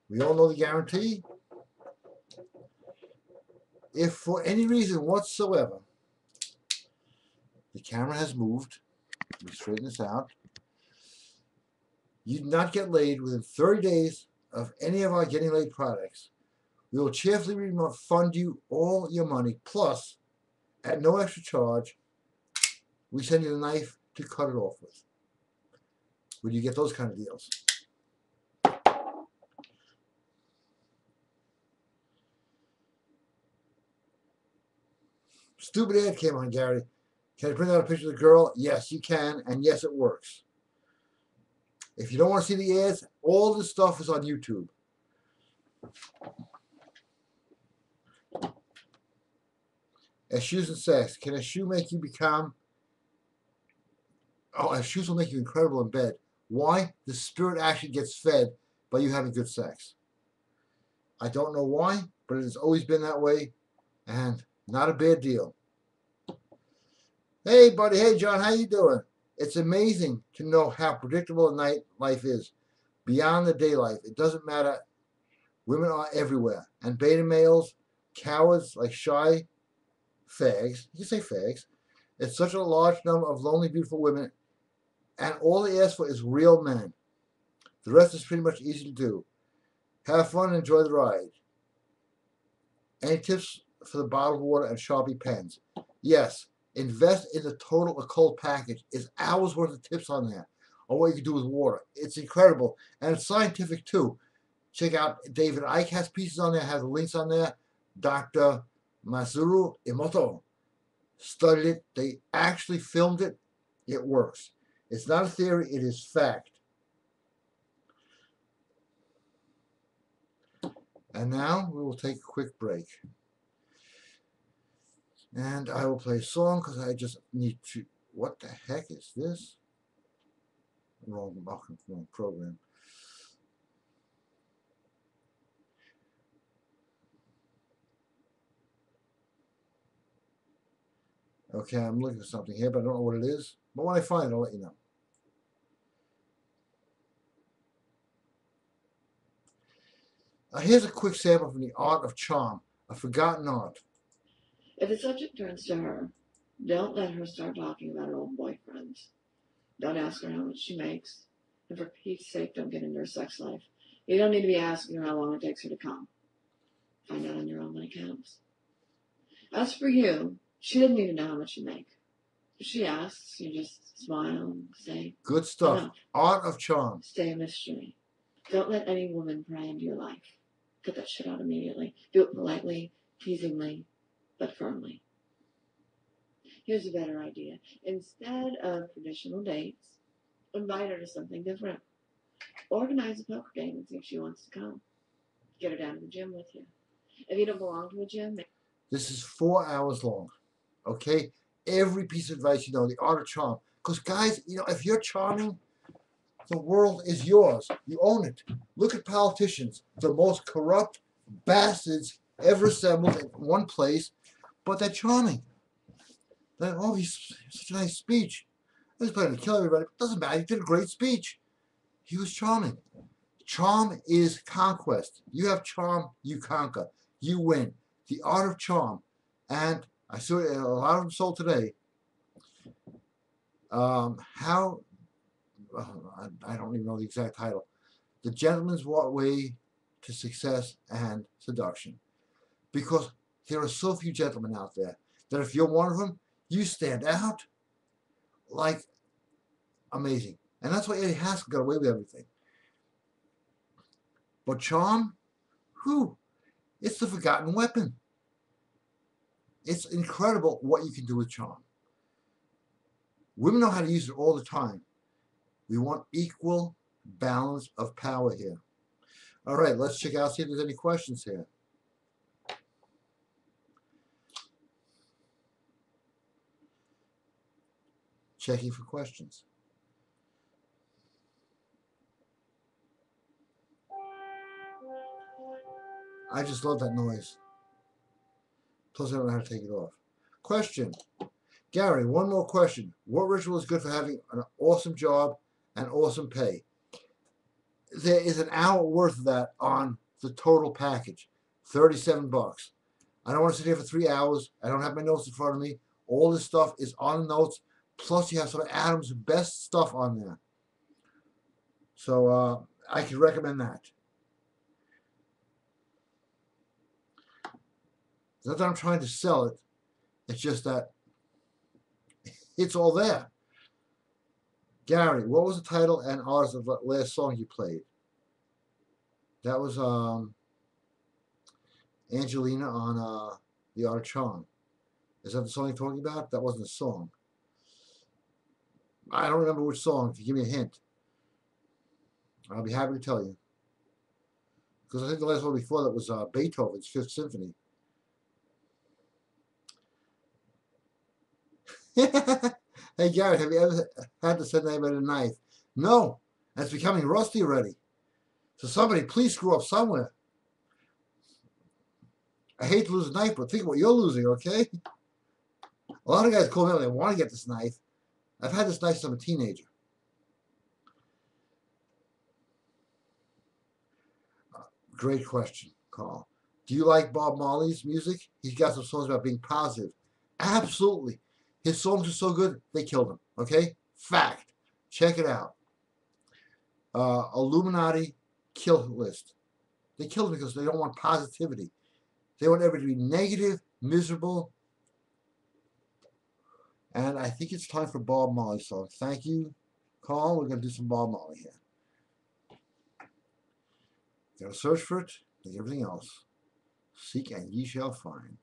We all know the guarantee. If for any reason whatsoever the camera has moved, let me straighten this out, you do not get laid within 30 days of any of our Getting Laid products, we will cheerfully refund you all your money, plus, at no extra charge, we send you the knife to cut it off with. Would you get those kind of deals? Stupid ad came on, Gary. Can I print out a picture of the girl? Yes, you can, and yes, it works. If you don't want to see the ads, all this stuff is on YouTube. Shoes and sex. Can a shoe make you become... Oh, shoes will make you incredible in bed. Why? The spirit actually gets fed by you having good sex. I don't know why, but it has always been that way, and not a bad deal. Hey, buddy. Hey, John. How you doing? It's amazing to know how predictable a night life is. Beyond the day life. It doesn't matter. Women are everywhere. And beta males, cowards like shy fags. You can say fags. It's such a large number of lonely, beautiful women, and all they ask for is real men. The rest is pretty much easy to do. Have fun and enjoy the ride. Any tips for the bottled water and Sharpie pens. Yes, invest in the total occult package. It's hours worth of tips on there on what you can do with water. It's incredible, and it's scientific too. Check out David Icke has pieces on there, has the links on there. Dr. Masaru Emoto studied it. They actually filmed it. It works. It's not a theory, it is fact. And now we will take a quick break. And I will play a song because I just need to. What the heck is this? Wrong program. Okay, I'm looking for something here, but I don't know what it is. But when I find it, I'll let you know. Here's a quick sample from The Art of Charm, a forgotten art. If the subject turns to her, don't let her start talking about her old boyfriends. Don't ask her how much she makes. And for Pete's sake, don't get into her sex life. You don't need to be asking her how long it takes her to come. Find out on your own when it counts. As for you, she doesn't need to know how much you make. If she asks, you just smile and say, good stuff. Enough. Art of Charm. Stay a mystery. Don't let any woman pry into your life. Cut that shit out immediately. Do it politely, teasingly, but firmly. Here's a better idea. Instead of traditional dates, invite her to something different. Organize a poker game and see if she wants to come. Get her down to the gym with you. If you don't belong to a gym, this is 4 hours long. Okay? Every piece of advice you know, The Art of Charm. Because guys, you know, if you're charming, the world is yours. You own it. Look at politicians, the most corrupt bastards ever assembled in one place, but they're charming. Oh, he's such a nice speech. He's planning to kill everybody. It doesn't matter. He did a great speech. He was charming. Charm is conquest. You have charm, you conquer. You win. The Art of Charm. And I saw a lot of them sold today. I don't even know the exact title. The Gentleman's Way to Success and Seduction. Because there are so few gentlemen out there that if you're one of them, you stand out like amazing. And that's why Eddie Haskell got away with everything. But charm, it's the forgotten weapon. It's incredible what you can do with charm. Women know how to use it all the time. We want equal balance of power here. All right, let's check out, see if there's any questions here. Checking for questions. I just love that noise. Plus I don't know how to take it off. Question. Gary, one more question. What ritual is good for having an awesome job and awesome pay? There is an hour worth of that on the total package. $37. I don't want to sit here for 3 hours. I don't have my notes in front of me. All this stuff is on the notes. Plus you have some of Adam's best stuff on there. So I could recommend that. It's not that I'm trying to sell it. It's just that it's all there. Gary, what was the title and artist of the last song you played? That was Angelina on The Art of Charm. Is that the song you're talking about? That wasn't a song. I don't remember which song. If you give me a hint, I'll be happy to tell you. Because I think the last one before that was Beethoven's Fifth Symphony. Hey Garrett, have you ever had to send anybody a knife? No, that's becoming rusty already. So somebody please screw up somewhere. I hate to lose a knife, but think of what you're losing, okay? A lot of guys call me up, they want to get this knife. I've had this knife since I'm a teenager. Great question, Carl. Do you like Bob Marley's music? He's got some songs about being positive. Absolutely. His songs are so good, they killed him. Okay? Fact. Check it out. Illuminati kill list. They killed him because they don't want positivity. They want everybody to be negative miserable. And I think it's time for Bob Marley song. Thank you, Carl. We're going to do some Bob Marley here. Gotta search for it, like everything else. Seek and ye shall find.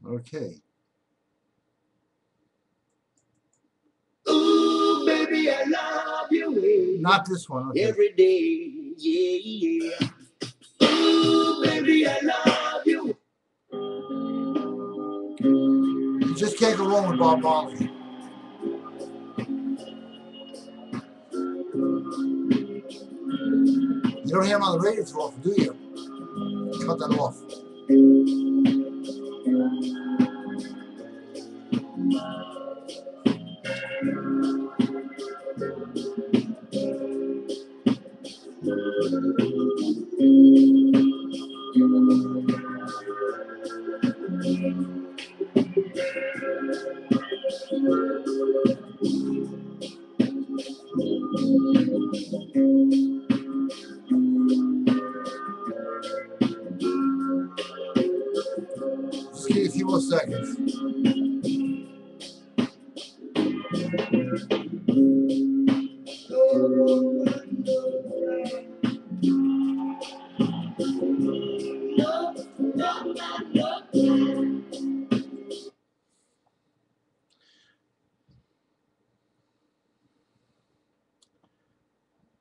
Okay. Ooh, baby, I love you. Not this one. Okay. Every day, yeah, yeah. Ooh, baby, I love you. You just can't go wrong with Bob Marley. You don't hear him on the radio too often, do you? Cut that off. Just give you a few more seconds.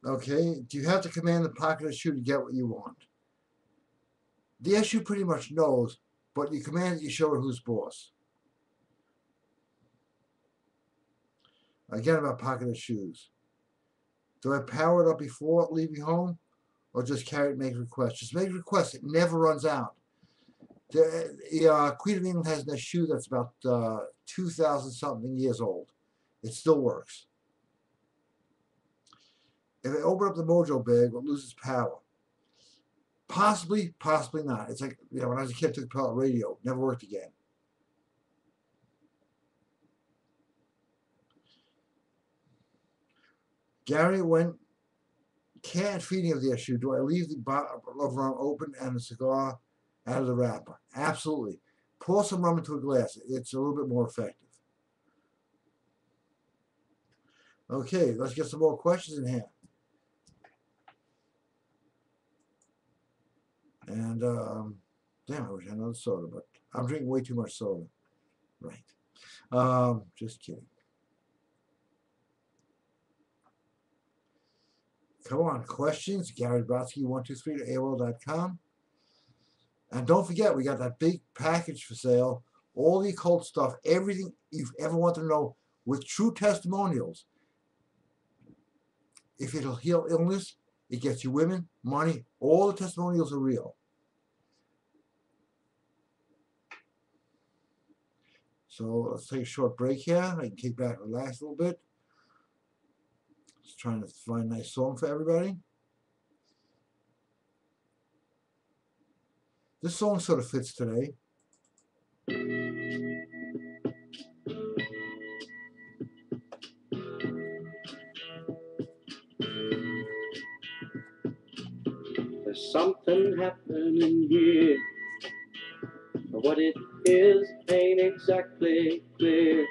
Okay, do you have to command the pocket of the shoe to get what you want? The SU pretty much knows, but you command it, you show her who's boss. Again about pocket of shoes. Do I power it up before leaving home, or just carry it and make requests? Just make requests. It never runs out. The Queen of England has a shoe that's about 2,000 something years old. It still works. If I open up the Mojo bag, it loses power. Possibly, possibly not. It's like, you know, when I was a kid, I took apart radio. Never worked again. Gary, when can feeding of the SU, do I leave the bottle of rum open and the cigar out of the wrapper? Absolutely. Pour some rum into a glass. It's a little bit more effective. Okay, let's get some more questions in here. And, damn, I wish I had another soda, but I'm drinking way too much soda. Right. Just kidding. Come on, questions, Gary Brodsky 123 to AOL.com. And don't forget, we got that big package for sale. All the occult stuff, everything you've ever wanted to know with true testimonials. If it'll heal illness, it gets you women, money, all the testimonials are real. So let's take a short break here. I can kick back and relax a little bit. Just trying to find a nice song for everybody. This song sort of fits today. There's something happening here. What it is ain't exactly clear.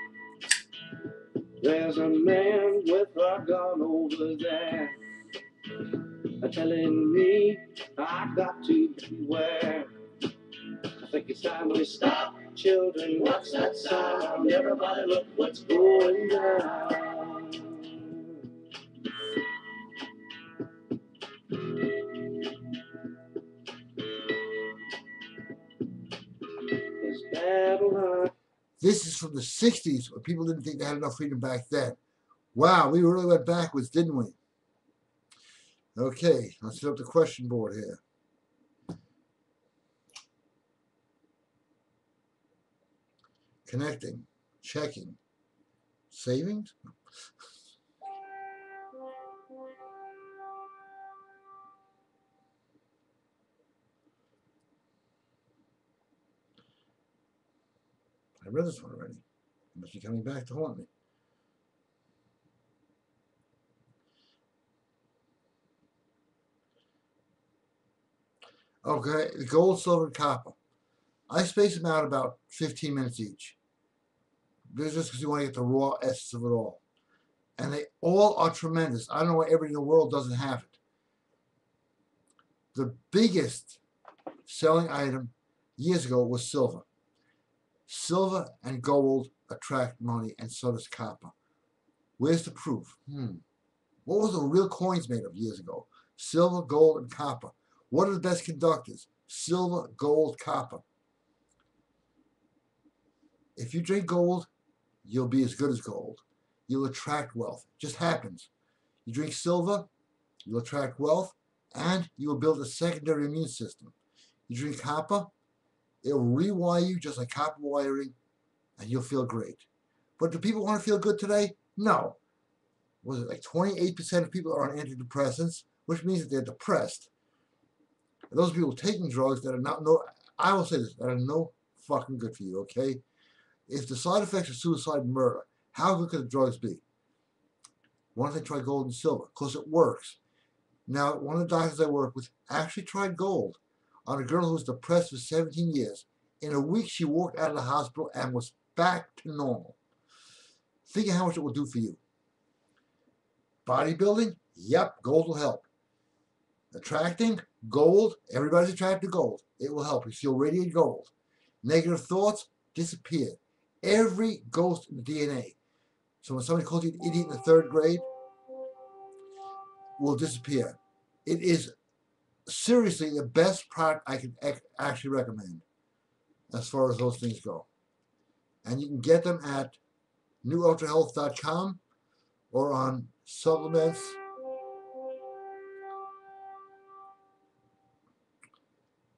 There's a man with a gun over there, telling me I got to beware. I think it's time we stop, children. What's that sound? Everybody look what's going down. It's Babylon. This is from the 60s, where people didn't think they had enough freedom back then. Wow, we really went backwards, didn't we? Okay, let's set up the question board here. Connecting, checking, savings. read this one already. It must be coming back to haunt me. Okay, gold, silver, and copper. I space them out about 15 minutes each. This is just because you want to get the raw essence of it all. And they all are tremendous. I don't know why everybody in the world doesn't have it. The biggest selling item years ago was silver. Silver and gold attract money, and so does copper. Where's the proof? What was the real coins made of years ago? Silver, gold, and copper. What are the best conductors? Silver, gold, copper. If you drink gold, you'll be as good as gold. You'll attract wealth. It just happens. You drink silver, you'll attract wealth, and you will build a secondary immune system. You drink copper, it'll rewire you just like copper wiring, and you'll feel great. But do people want to feel good today? No. Was it like 28% of people are on antidepressants, which means that they're depressed. And those people taking drugs that are not I will say this, that are no fucking good for you, okay? If the side effects are suicide and murder, how good could the drugs be? Why don't they try gold and silver? Because it works. Now, one of the doctors I work with actually tried gold on a girl who was depressed for 17 years. In a week, she walked out of the hospital and was back to normal. Think of how much it will do for you. Bodybuilding? Yep, gold will help. Attracting? Gold? Everybody's attracted to gold. It will help. You'll radiate gold. Negative thoughts? Disappear. Every ghost in the DNA. So when somebody calls you an idiot in the 3rd grade, will disappear. It is seriously the best product I can actually recommend as far as those things go. And you can get them at newultrahealth.com or on supplements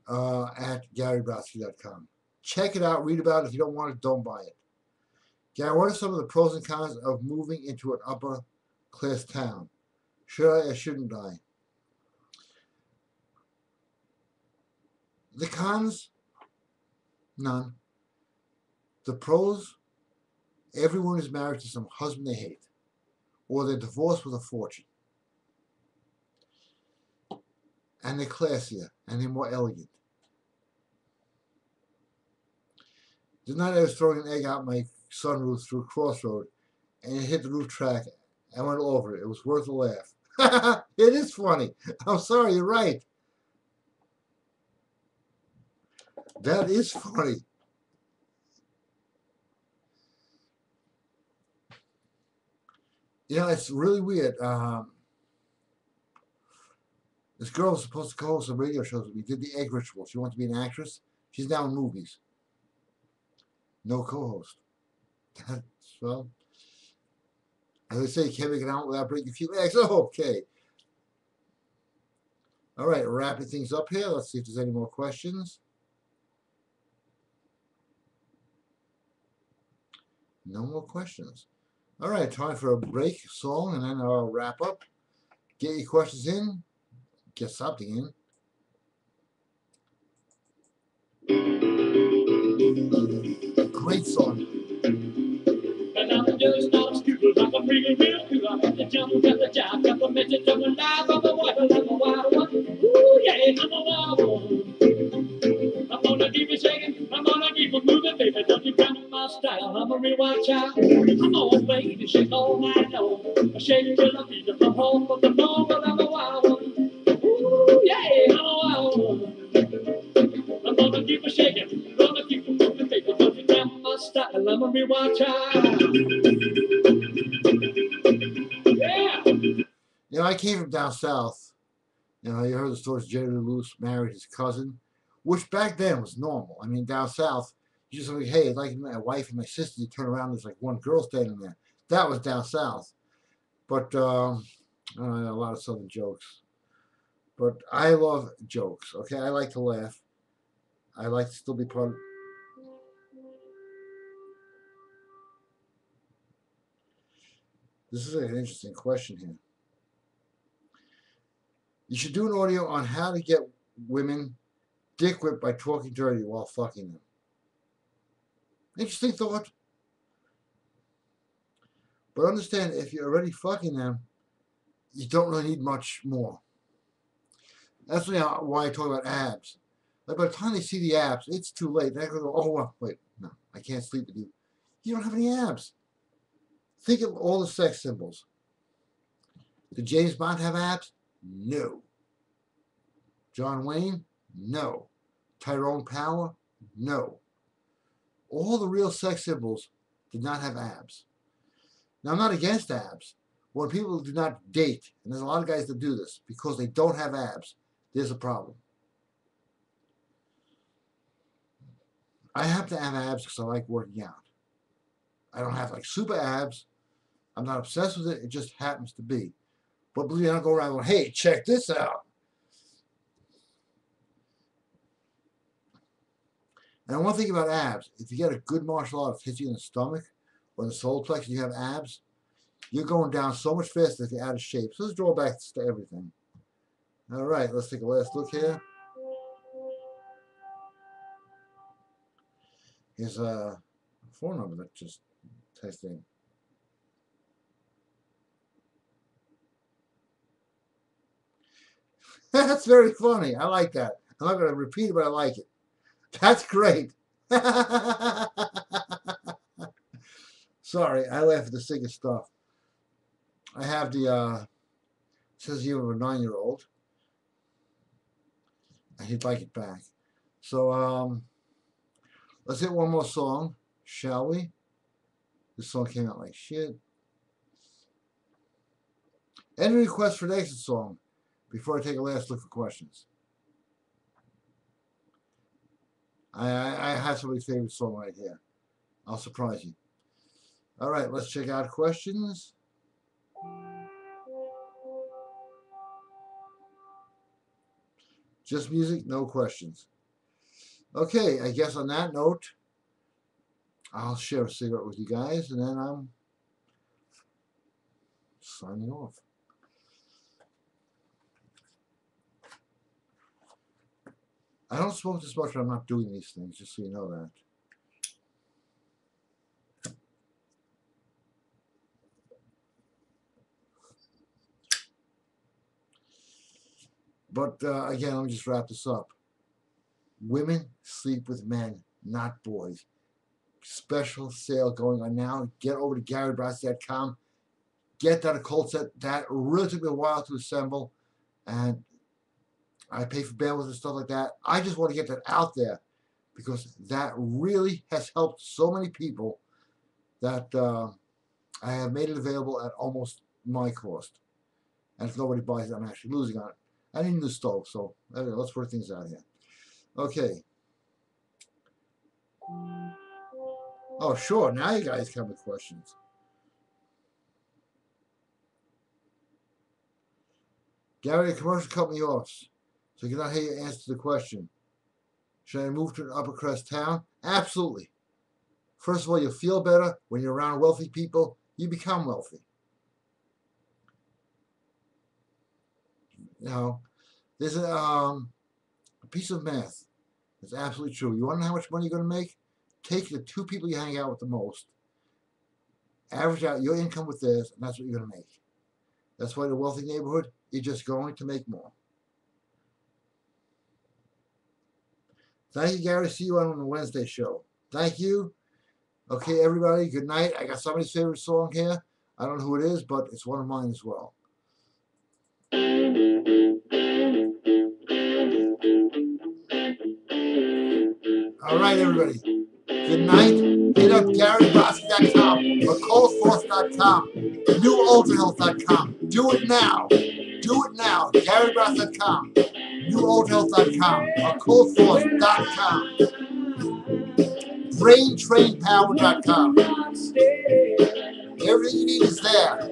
at GaryBrodsky.com. Check it out, read about it. If you don't want it, don't buy it. Gary, what are some of the pros and cons of moving into an upper class town? Should I or shouldn't I? The cons? None. The pros? Everyone is married to some husband they hate, or they're divorced with a fortune. And they're classier, and they're more elegant. The night I was throwing an egg out my sunroof through a crossroad, and it hit the roof track, I went over it. It was worth a laugh. It is funny. I'm sorry, you're right. That is funny. You know, it's really weird. This girl was supposed to co-host some radio shows with me. Did the egg ritual. She wanted to be an actress. She's now in movies. No co-host. Well, as I say, can't make it out without breaking a few eggs. Oh, okay. All right, wrapping things up here. Let's see if there's any more questions. No more questions. All right, time for a break song, and then I'll wrap up. Get your questions in. Get something in. Great song. And I'm just not stupid, like I'm really real cool. I got the jump, got the job, got the message of a life. I'm a wild one. Ooh, yeah, I'm a wild one. I'm gonna keep it shaking, I'm gonna keep it moving, baby. Don't you come in my style, I'm a real wild child. I'm on baby, shake all night long. I shake till I feel the home of the moon, but I'm a wild one. Ooh, yeah, I'm a wild one. I'm gonna keep it shaking, gonna keep it moving, baby. Don't you come in my style, I'm a real wild child. Yeah. You know, I came from down south. You know, you heard the stories. Jerry Lewis married his cousin, which back then was normal. I mean, down south, you just like, hey, I'd like my wife and my sister. You turn around, there's like one girl standing there. That was down south. But a lot of southern jokes. But I love jokes. Okay, I like to laugh. I like to still be part of. This is an interesting question here. You should do an audio on how to get women dick whipped by talking dirty while fucking them. Interesting thought. But understand, if you're already fucking them, you don't really need much more. That's why I talk about abs. Like by the time they see the abs, it's too late. They're going to go, oh, well, wait, no, I can't sleep with you. You don't have any abs. Think of all the sex symbols. Did James Bond have abs? No. John Wayne? No. Tyrone Power? No. All the real sex symbols did not have abs. Now, I'm not against abs. When people do not date, and there's a lot of guys that do this, because they don't have abs, there's a problem. I have to have abs because I like working out. I don't have like super abs. I'm not obsessed with it. It just happens to be. But believe me, I don't go around going, hey, check this out. And one thing about abs, if you get a good martial artist hit you in the stomach or in the solar plexus and you have abs, you're going down so much faster if you're out of shape. So there's drawbacks to everything. All right, let's take a last look here. Here's a phone number that just testing. That's very funny. I like that. I'm not going to repeat it, but I like it. That's great. Sorry, I laugh at the sickest stuff. I have the, says you have a 9-year-old. And he'd like it back. So, let's hit one more song, shall we? This song came out like shit. Any requests for the exit song before I take a last look for questions? I have somebody's favorite song right here. I'll surprise you. All right, let's check out questions. Just music, no questions. Okay, I guess on that note, I'll share a cigarette with you guys, and then I'm signing off. I don't smoke this much, but I'm not doing these things, just so you know that. But again, let me just wrap this up. Women sleep with men, not boys. Special sale going on now. Get over to GaryBrodsky.com. Get that occult set. That really took me a while to assemble, and I pay for bandwidth and stuff like that. I just want to get that out there because that really has helped so many people that I have made it available at almost my cost. And if nobody buys it, I'm actually losing on it. I need a new stove, so anyway, let's work things out here. Okay. Oh, sure. Now you guys come with questions. Gary, the commercial cut me off, so you cannot hear your answer to the question. Should I move to an upper crust town? Absolutely. First of all, you'll feel better when you're around wealthy people. You become wealthy. You know, there's a piece of math. It's absolutely true. You want to know how much money you're going to make? Take the 2 people you hang out with the most, average out your income with theirs, and that's what you're going to make. That's why in a wealthy neighborhood, you're just going to make more. Thank you, Gary. See you on the Wednesday show. Thank you. Okay, everybody, good night. I got somebody's favorite song here. I don't know who it is, but it's one of mine as well. All right, everybody. Good night. Hit up GaryBrodsky.com, McCallForce.com, NewUltraHealth.com. Do it now. Do it now. GaryBrodsky.com, NewUltraHealth.com, McCallForce.com, BrainTrainPower.com. Everything you need is there.